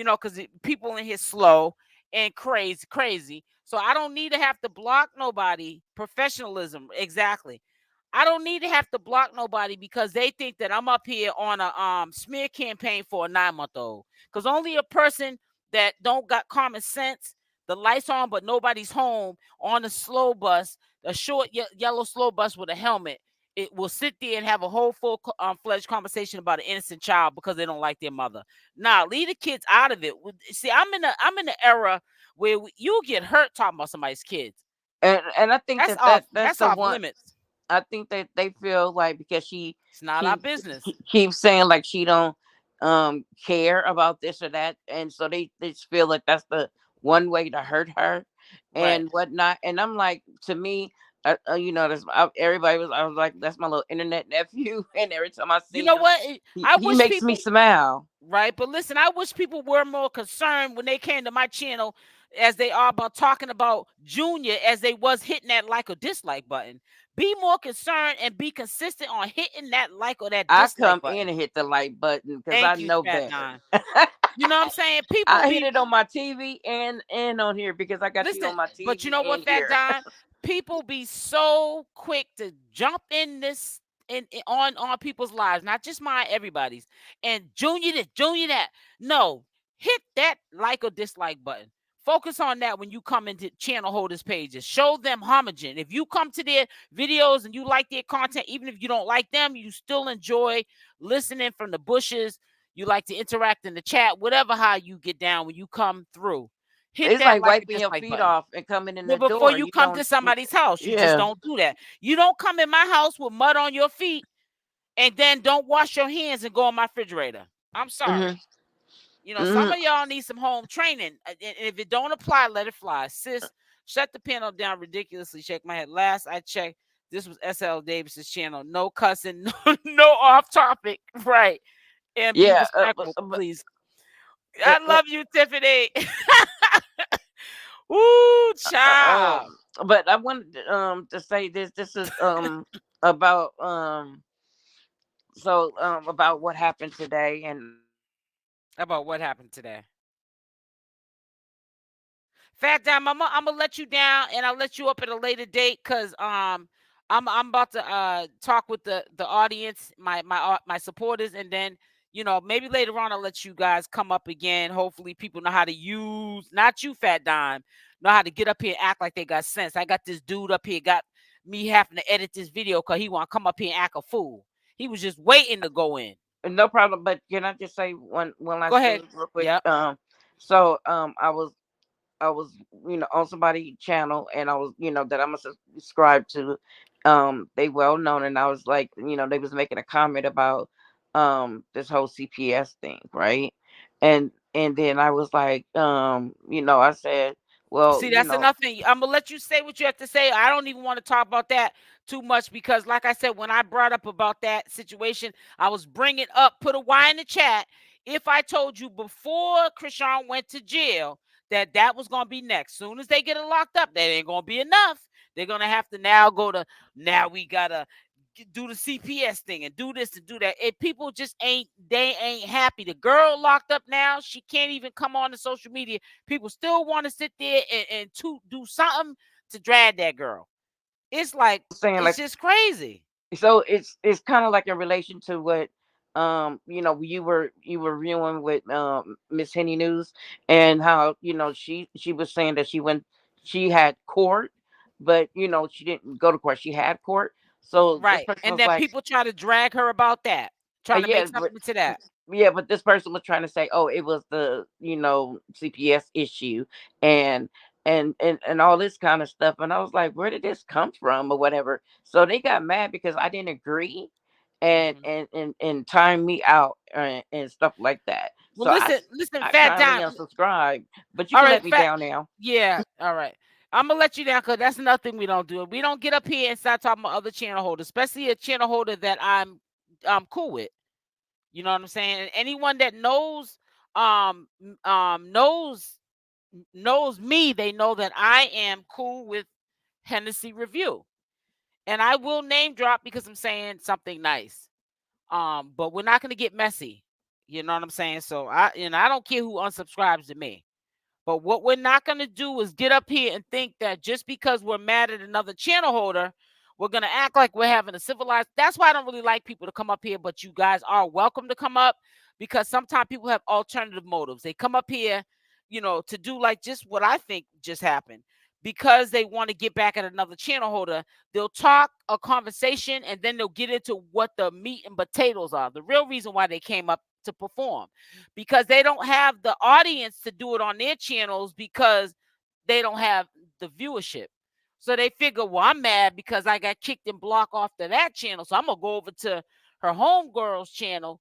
because people in here slow and crazy. So I don't need to have to block nobody. Professionalism, exactly. I don't need to have to block nobody because they think that I'm up here on a smear campaign for a 9-month-old. Because only a person that don't got common sense, the lights on but nobody's home, on a slow bus, a short yellow slow bus with a helmet, it will sit there and have a whole full fledged conversation about an innocent child because they don't like their mother. Nah, leave the kids out of it. See, I'm in the era where you get hurt talking about somebody's kids. And I think That's that off. that's That's the off one. limits. I think that they feel like because she It's not our keeps business. keeps saying like she don't care about this or that, and so they just feel like that's the one way to hurt her Right. and whatnot. And I'm like, to me, that's everybody was. I was like, that's my little internet nephew, and every time I You see know him, what? I he wish makes me people smile. right, but listen, I wish people were more concerned when they came to my channel as they are about talking about Junior as they was hitting that like or dislike button. Be more concerned and be consistent on hitting that like or that I dislike come in button. and hit the like button because I Thank you, know Fat better. Nine. You know what I'm saying? People I hit be it on my TV and on here because I got you listen, on my but you TV know and what, Fat here. Don? People be so quick to jump in this on people's lives, not just mine, everybody's. And Junior this, Junior that. No, hit that like or dislike button. Focus on that when you come into channel holders pages. Show them homogen. If you come to their videos and you like their content, even if you don't like them, you still enjoy listening from the bushes. You like to interact in the chat, whatever how you get down when you come through. Hit It's that like like or wiping your dislike feet button. off and coming in Well, the before door. you You come to don't. somebody's house, you just Yeah. don't do that. You don't come in my house with mud on your feet and then don't wash your hands and go on my refrigerator. I'm Hmm. sorry. Some Hmm. of y'all need some home training. And if it don't apply, let it fly. Sis, shut the panel down ridiculously. Shake my head. Last I checked, this was SL Davis's channel. No cussing, no off topic. Right. And be Yeah. respectful, please. I love you, Tiffany. Ooh, child. But I wanted to say this. This is about about what happened today and About what happened today. Fat Dime, I'm gonna let you down and I'll let you up at a later date because I'm about to talk with the audience, my supporters, and then maybe later on I'll let you guys come up again. Hopefully people know how to use, not you, Fat Dime, know how to get up here and act like they got sense. I got this dude up here got me having to edit this video because he want to come up here and act a fool. He was just waiting to go in. no problem. But can I just say one Go last ahead. thing real quick? Yep. So I was on somebody's channel and I was that I'm subscribed to. They well known, and I was like, they was making a comment about this whole CPS thing, right? And then I was like, I said, well, See, that's enough thing. I'm gonna let you say what you have to say. I don't even want to talk about that too much because, like I said, when I brought up about that situation, I was bringing up, put a Y in the chat. If I told you before Chrisean went to jail that that was gonna be next, soon as they get it locked up, that ain't gonna be enough. They're gonna have to now go to now we gotta do the CPS thing and do this and do that. And people just ain't happy. The girl locked up now. She can't even come on to social media. People still want to sit there and to do something to drag that girl. It's like saying it's like, just crazy. so it's kind of like in relation to what you were viewing with Miss Henny News, and how she was saying that she had court, but she didn't go to court, she had court. So this Right. person And was then like, people try to drag her about that, trying to make yeah, something to that. yeah, but this person was trying to say, oh, it was the CPS issue, and and all this kind of stuff. And I was like, where did this come from or whatever? So they got mad because I didn't agree, and Hmm. time me out, and stuff like that. Well, So I listen, I Fat kindly Dime. unsubscribed, but you All can right, let me Fat. down now. Yeah, all right. I'm gonna let you down because that's another thing we don't do. We don't get up here and start talking about other channel holders, especially a channel holder that I'm cool with. You know what I'm saying? And anyone that knows knows me, they know that I am cool with Hennessy Review. And I will name drop because I'm saying something nice. But we're not gonna get messy. You know what I'm saying? So I don't care who unsubscribes to me. But what we're not going to do is get up here and think that just because we're mad at another channel holder, we're going to act like we're having a civilized. That's why I don't really like people to come up here, but you guys are welcome to come up, because sometimes people have alternative motives. They come up here, to do like just what I think just happened, because they want to get back at another channel holder. They'll talk a conversation and then they'll get into what the meat and potatoes are. The real reason why they came up to perform, because they don't have the audience to do it on their channels, because they don't have the viewership. So they figure, well, I'm mad because I got kicked and blocked off to that channel, so I'm gonna go over to her homegirl's channel,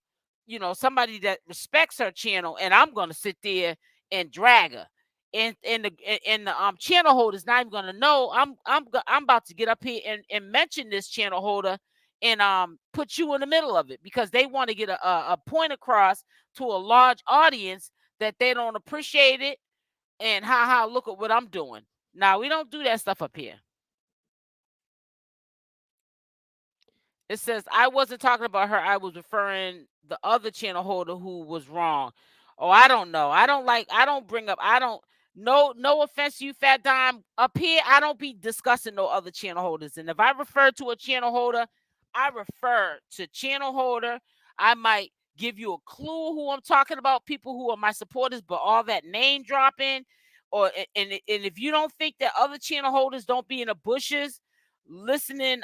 somebody that respects her channel, and I'm gonna sit there and drag her. And the channel holder is not even gonna know I'm about to get up here and mention this channel holder and put you in the middle of it, because they want to get a point across to a large audience that they don't appreciate it, and how look at what I'm doing. Now, we don't do that stuff up here. It says, I wasn't talking about her. I was referring the other channel holder who was wrong. Oh, I don't know. I don't bring up, no offense to you, Fat Dime. Up here, I don't be discussing no other channel holders. And if I refer to a channel holder, I refer to channel holder. I might give you a clue who I'm talking about, people who are my supporters, but all that name dropping, and if you don't think that other channel holders don't be in the bushes listening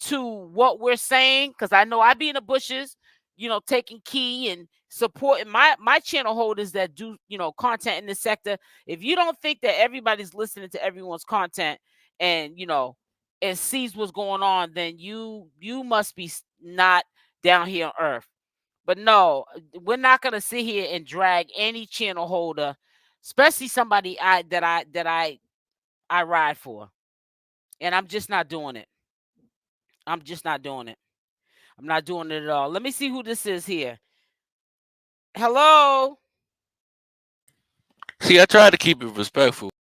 to what we're saying, because I know I be in the bushes, taking key and supporting my channel holders that do, content in this sector. If you don't think that everybody's listening to everyone's content and, and sees what's going on, then you must be not down here on earth. But no, we're not going to sit here and drag any channel holder, especially somebody that I ride for. And I'm just not doing it. I'm just not doing it. I'm not doing it at all. Let me see who this is here. Hello? See, I try to keep it respectful.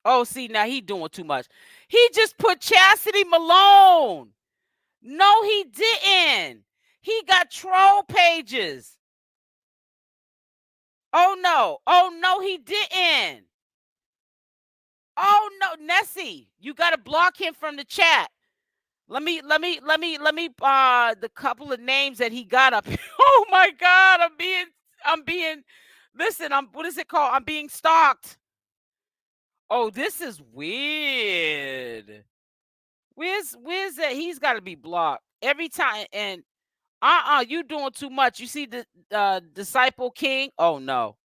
Oh, see, now he doing too much. He just put Chastity Malone. No, he didn't. He got troll pages. Oh, no. Oh, no, he didn't. Oh, no, Nessie, you got to block him from the chat. Let me the couple of names that he got up. Oh my God, I'm being listen, what is it called? I'm being stalked. Oh, this is weird. Where's that? He's got to be blocked every time. And you doing too much. You see the Disciple King? Oh no.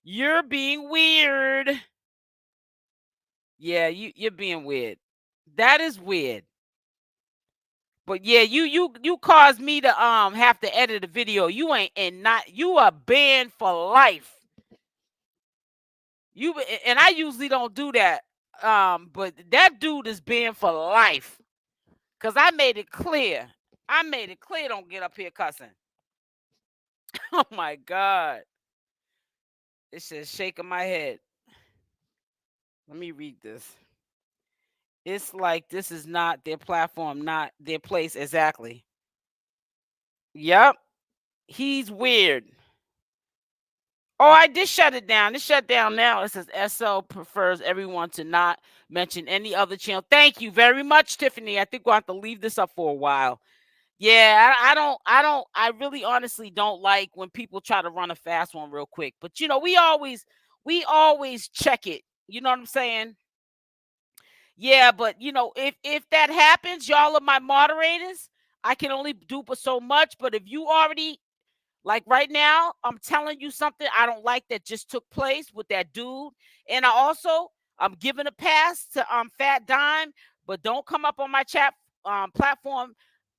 You're being weird. Yeah, you're being weird. That is weird. But yeah, you caused me to have to edit a video. You are banned for life. And I usually don't do that. But that dude is banned for life. Cause I made it clear. Don't get up here cussing. Oh my God. It says shaking my head. Let me read this. It's like this is not their platform, not their place. Exactly. Yep. He's weird. Oh, I did shut it down. It's shut down now. It says SL prefers everyone to not mention any other channel. Thank you very much, Tiffany. I think we'll have to leave this up for a while. Yeah, I really honestly don't like when people try to run a fast one real quick. But we always check it. You know what I'm saying? Yeah, but if that happens, y'all are my moderators. I can only do so much. But if you already, like right now, I'm telling you something I don't like that just took place with that dude. And I'm giving a pass to Fat Dime, but don't come up on my chat platform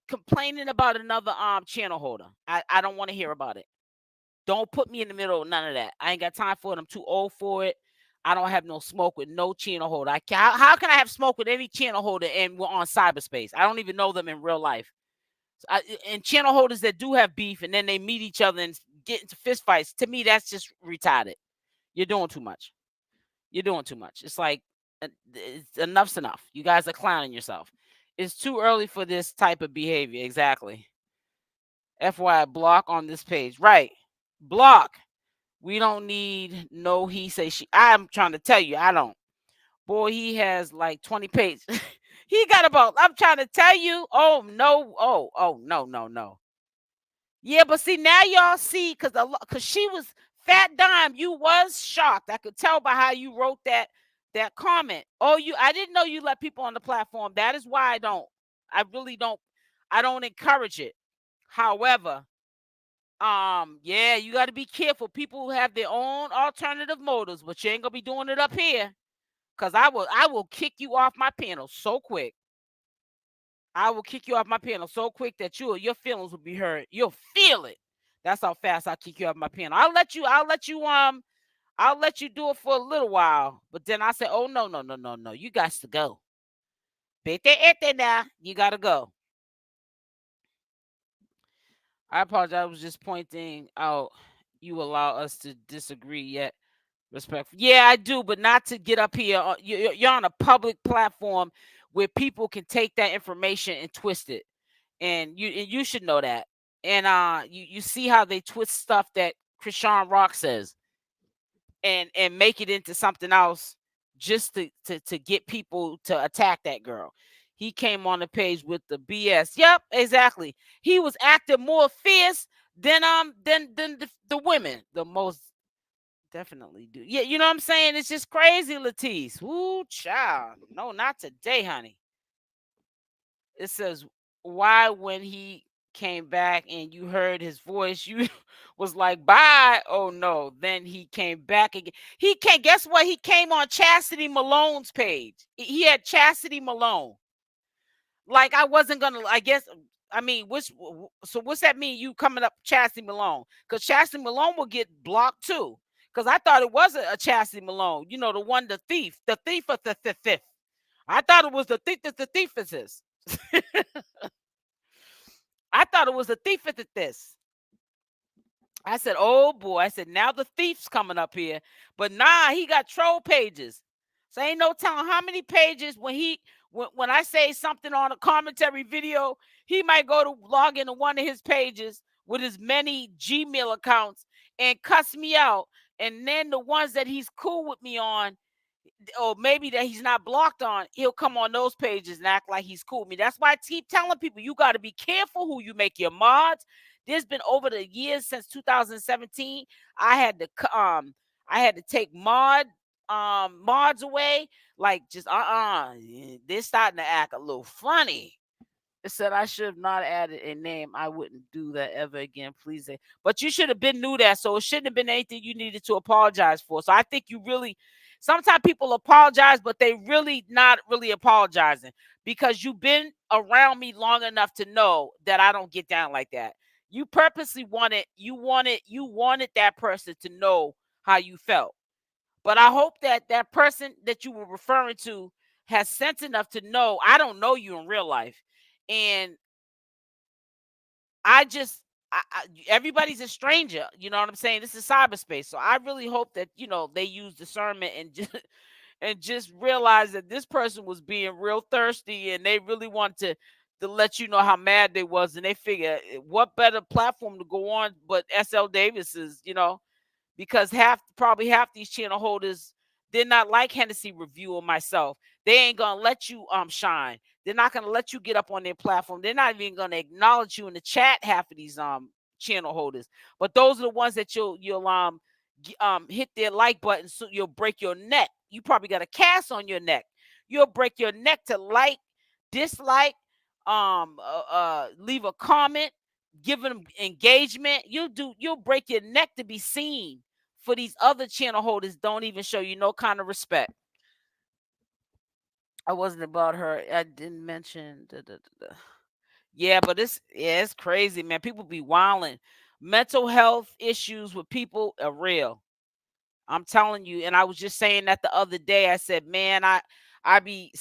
complaining about another channel holder. I don't want to hear about it. Don't put me in the middle of none of that. I ain't got time for it. I'm too old for it. I don't have no smoke with no channel holder. How can I have smoke with any channel holder and we're on cyberspace? I don't even know them in real life. And channel holders that do have beef and then they meet each other and get into fist fights, to me, that's just retarded. You're doing too much. You're doing too much. It's like, enough's enough. You guys are clowning yourself. It's too early for this type of behavior. Exactly. FYI, block on this page. Right. Block. We don't need no he say she. I'm trying to tell you, I don't. Boy, he has like 20 pages. He got about, I'm trying to tell you. Oh no. Oh no, no, no. Yeah, but see now y'all see cause she was fat dime. You was shocked. I could tell by how you wrote that comment. Oh, I didn't know you let people on the platform. That is why I really don't, I don't encourage it. However, yeah, you got to be careful. People who have their own alternative motives, but you ain't gonna be doing it up here. Cause I will kick you off my panel so quick. I will kick you off my panel so quick that your feelings will be hurt. You'll feel it. That's how fast I'll kick you off my panel. I'll let you do it for a little while, but then I say, oh no, no, no, no, no. You got to go. Vete now. You gotta go. I apologize. I was just pointing out you allow us to disagree yet. Respectful. Yeah, I do, but not to get up here. You're on a public platform where people can take that information and twist it, and you should know that. And you see how they twist stuff that CashApp says, and make it into something else just to get people to attack that girl. He came on the page with the BS. Yep, exactly. He was acting more fierce than the women. The most definitely do. Yeah, you know what I'm saying? It's just crazy, Latisse. Ooh, child. No, not today, honey. It says, why when he came back and you heard his voice, you was like, bye. Oh no. Then he came back again. He can't guess what? He came on Chastity Malone's page. He had Chastity Malone. Like I wasn't gonna, I guess. I mean, so what's that mean? You coming up Chastity Malone? Because Chastity Malone will get blocked too. Because I thought it was a Chastity Malone. You know, the thief of the thief. I thought it was the thiefess. I thought it was the thief at this. I said, oh boy. I said, now the thief's coming up here. But nah, he got troll pages. So ain't no telling how many pages when I say something on a commentary video, he might go to log into one of his pages with his many Gmail accounts and cuss me out. And then the ones that he's cool with me on, or maybe that he's not blocked on, he'll come on those pages and act like he's cool with me. That's why I keep telling people, you got to be careful who you make your mods. There's been over the years since 2017, I had to take mods away. Like just they're starting to act a little funny. It said I should have not added a name. I wouldn't do that ever again. Please. But you should have been knew that. So it shouldn't have been anything you needed to apologize for. So I think you really, sometimes people apologize, but they really not really apologizing because you've been around me long enough to know that I don't get down like that. You purposely wanted that person to know how you felt. But I hope that person that you were referring to has sense enough to know I don't know you in real life. And I just, everybody's a stranger. You know what I'm saying? This is cyberspace. So I really hope that, they use discernment and just realize that this person was being real thirsty and they really want to let you know how mad they was. And they figure what better platform to go on but SL Davis's, because probably half these channel holders, they're not like Hennessy Review or myself. They ain't gonna let you shine. They're not gonna let you get up on their platform. They're not even gonna acknowledge you in the chat. Half of these channel holders, but those are the ones that you'll hit their like button, so you'll break your neck. You probably got a cast on your neck. You'll break your neck to like, dislike, leave a comment, give them engagement. You'll break your neck to be seen. For these other channel holders, don't even show you no kind of respect. I wasn't about her. I didn't mention. Yeah, but it's crazy, man. People be wilding. Mental health issues with people are real. I'm telling you. And I was just saying that the other day. I said, man, I be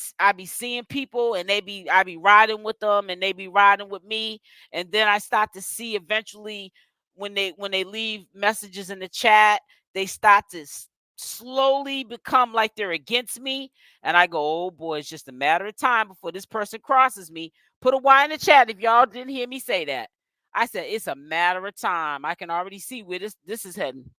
seeing people and I be riding with them and they be riding with me. And then I start to see eventually when they leave messages in the chat, they start to slowly become like they're against me. And I go, oh boy, it's just a matter of time before this person crosses me. Put a Y in the chat if y'all didn't hear me say that. I said, it's a matter of time. I can already see where this is heading.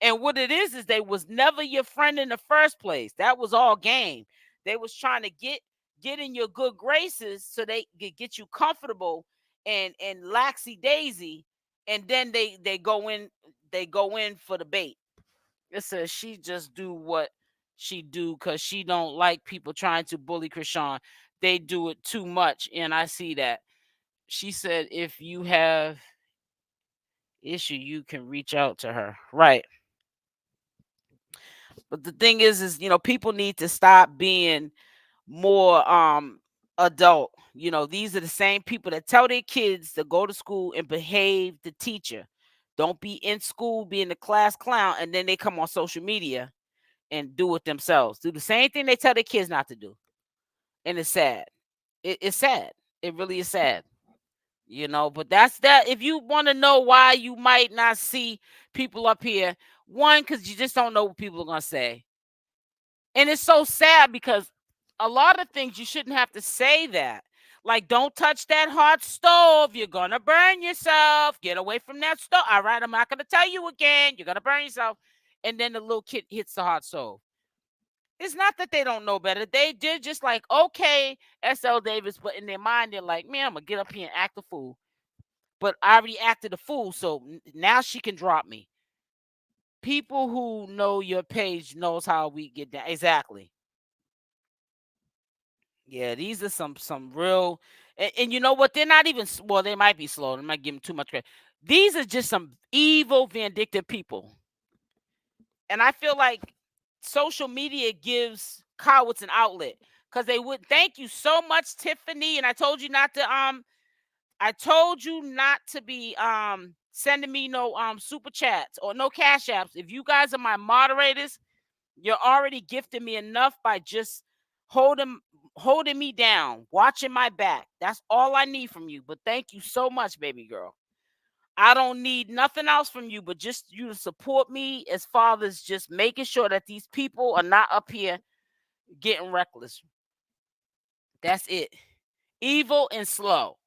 And what it is they was never your friend in the first place. That was all game. They was trying to get in your good graces so they could get you comfortable and laxy daisy, and then they go in for the bait. It says she just do what she do because she don't like people trying to bully Chrisean. They do it too much, and I see that. She said if you have issue, you can reach out to her. Right. But the thing is people need to stop being more adult. These are the same people that tell their kids to go to school and behave the teacher. Don't be in school, be in the class clown, and then they come on social media and do it themselves. Do the same thing they tell their kids not to do. And it's sad. It's sad. It really is sad. But that's that. If you want to know why you might not see people up here, one, because you just don't know what people are going to say. And it's so sad because a lot of things you shouldn't have to say that. Like, don't touch that hot stove. You're going to burn yourself. Get away from that stove. All right, I'm not going to tell you again. You're going to burn yourself. And then the little kid hits the hot stove. It's not that they don't know better. They did just like, okay, S.L. Davis, but in their mind, they're like, man, I'm going to get up here and act a fool. But I already acted a fool, so now she can drop me. People who know your page knows how we get down. Exactly. Yeah, these are some real, and you know what? They're not even, well, they might be slow. I might give them too much credit. These are just some evil, vindictive people. And I feel like social media gives cowards an outlet because they would. Thank you so much, Tiffany. And I told you not to be sending me no super chats or no cash apps. If you guys are my moderators, you're already gifting me enough by just holding me down, watching my back. That's all I need from you. But thank you so much, baby girl. I don't need nothing else from you but just you to support me as far as just making sure that these people are not up here getting reckless. That's it. Evil and slow.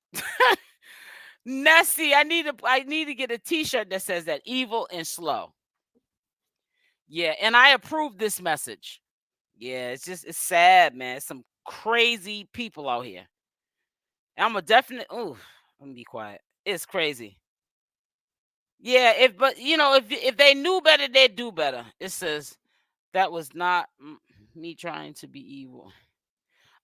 Nessie, I need to get a t-shirt that says that, evil and slow. Yeah, and I approve this message. Yeah, it's sad, man. Some crazy people out here. And I'm a definite. Oh, let me be quiet. It's crazy. Yeah, if they knew better, they'd do better. It says that was not me trying to be evil.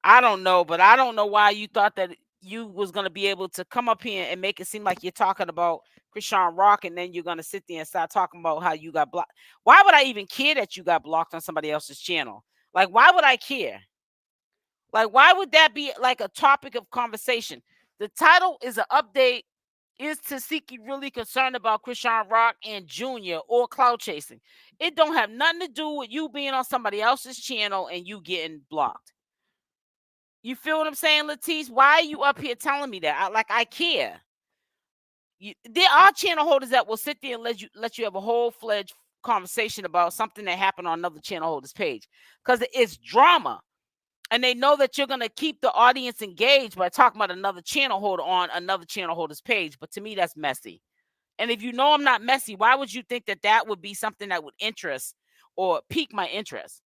I don't know, but I don't know why you thought that you was gonna be able to come up here and make it seem like you're talking about CashApp, and then you're gonna sit there and start talking about how you got blocked. Why would I even care that you got blocked on somebody else's channel? Like, why would I care? Like, why would that be like a topic of conversation? The title is an update. Is Tesehki really concerned about CashApp and Junior or cloud chasing? It don't have nothing to do with you being on somebody else's channel and you getting blocked. You feel what I'm saying, Latisse? Why are you up here telling me that? I care. There are channel holders that will sit there and let you have a whole-fledged conversation about something that happened on another channel holder's page because it's drama. And they know that you're going to keep the audience engaged by talking about another channel holder on another channel holder's page. But to me, that's messy. And if you know I'm not messy, why would you think that that would be something that would interest or pique my interest?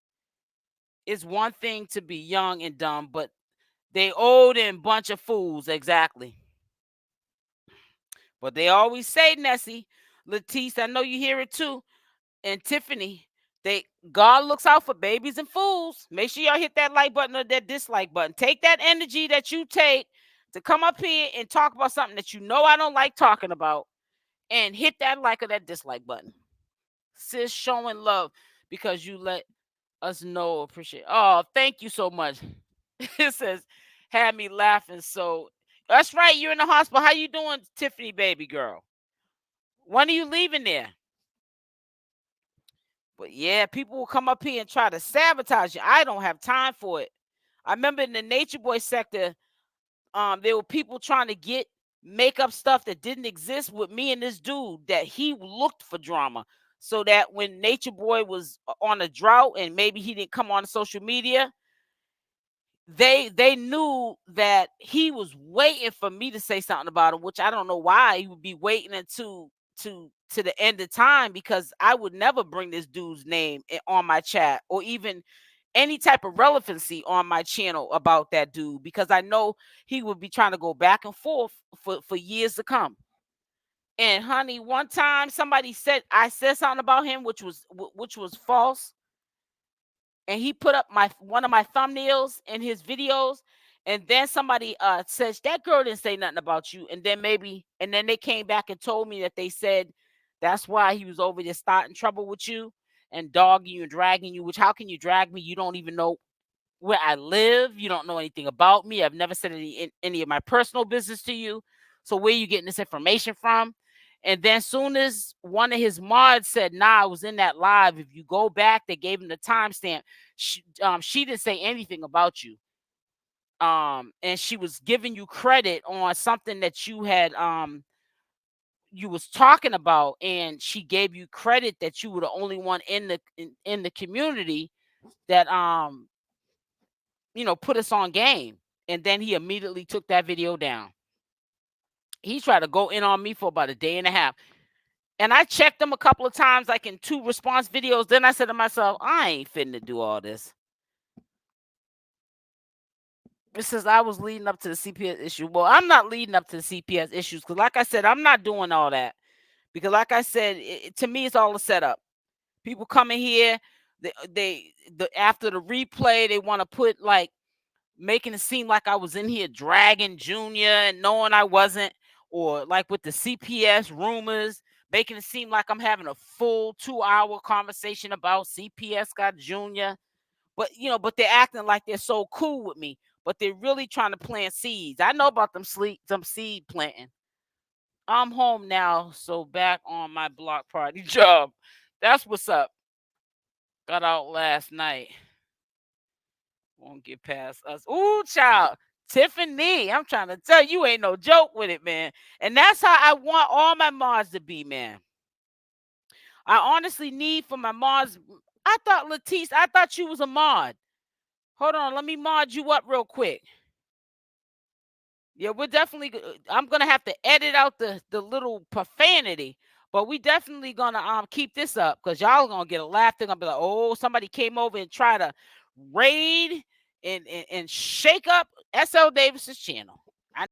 It's one thing to be young and dumb, but they old and bunch of fools. Exactly. But they always say, Nessie, Latisse, I know you hear it too, and Tiffany, God looks out for babies and fools. Make sure y'all hit that like button or that dislike button. Take that energy that you take to come up here and talk about something that you know I don't like talking about, and hit that like or that dislike button. Sis, showing love because you let us know, appreciate. Oh, thank you so much. It says, had me laughing. So that's right. You're in the hospital. How you doing, Tiffany, baby girl? When are you leaving there? But yeah, people will come up here and try to sabotage you. I don't have time for it. I remember in the Nature Boy sector, there were people trying to make up stuff that didn't exist with me and this dude that he looked for drama. So that when Nature Boy was on a drought and maybe he didn't come on social media, they knew that he was waiting for me to say something about him, which I don't know why he would be waiting until to the end of time, because I would never bring this dude's name on my chat or even any type of relevancy on my channel about that dude, because I know he would be trying to go back and forth for years to come. And honey, one time somebody said I said something about him which was false, and he put up one of my thumbnails in his videos, and then somebody says that girl didn't say nothing about you, and then they came back and told me that they said that's why he was over there starting trouble with you and dogging you and dragging you. Which, how can you drag me? You don't even know where I live. You don't know anything about me. I've never said any of my personal business to you. So where are you getting this information from? And then soon as one of his mods said, nah, I was in that live. If you go back, they gave him the timestamp. She didn't say anything about you. And she was giving you credit on something that you had you was talking about, and she gave you credit that you were the only one in the community that put us on game. And then he immediately took that video down. He tried to go in on me for about a day and a half. And I checked him a couple of times, like in 2 response videos. Then I said to myself, I ain't finna do all this. It says I was leading up to the CPS issue. Well, I'm not leading up to the CPS issues because, like I said, I'm not doing all that. Because, like I said, to me, it's all a setup. People come in here, after the replay, they want to put like making it seem like I was in here dragging Junior and knowing I wasn't, or like with the CPS rumors, making it seem like I'm having a full 2-hour conversation about CPS got Junior. But they're acting like they're so cool with me, but they're really trying to plant seeds. I know about them seed planting. I'm home now, so back on my block party job. That's what's up. Got out last night. Won't get past us. Ooh, child. Tiffany, I'm trying to tell you, ain't no joke with it, man. And that's how I want all my mods to be, man. I honestly need for my mods. I thought you was a mod. Hold on, let me mod you up real quick. Yeah, we're definitely. I'm gonna have to edit out the little profanity, but we definitely gonna keep this up because y'all gonna get a laugh. They're gonna be like, oh, somebody came over and try to raid and shake up SL Davis's channel.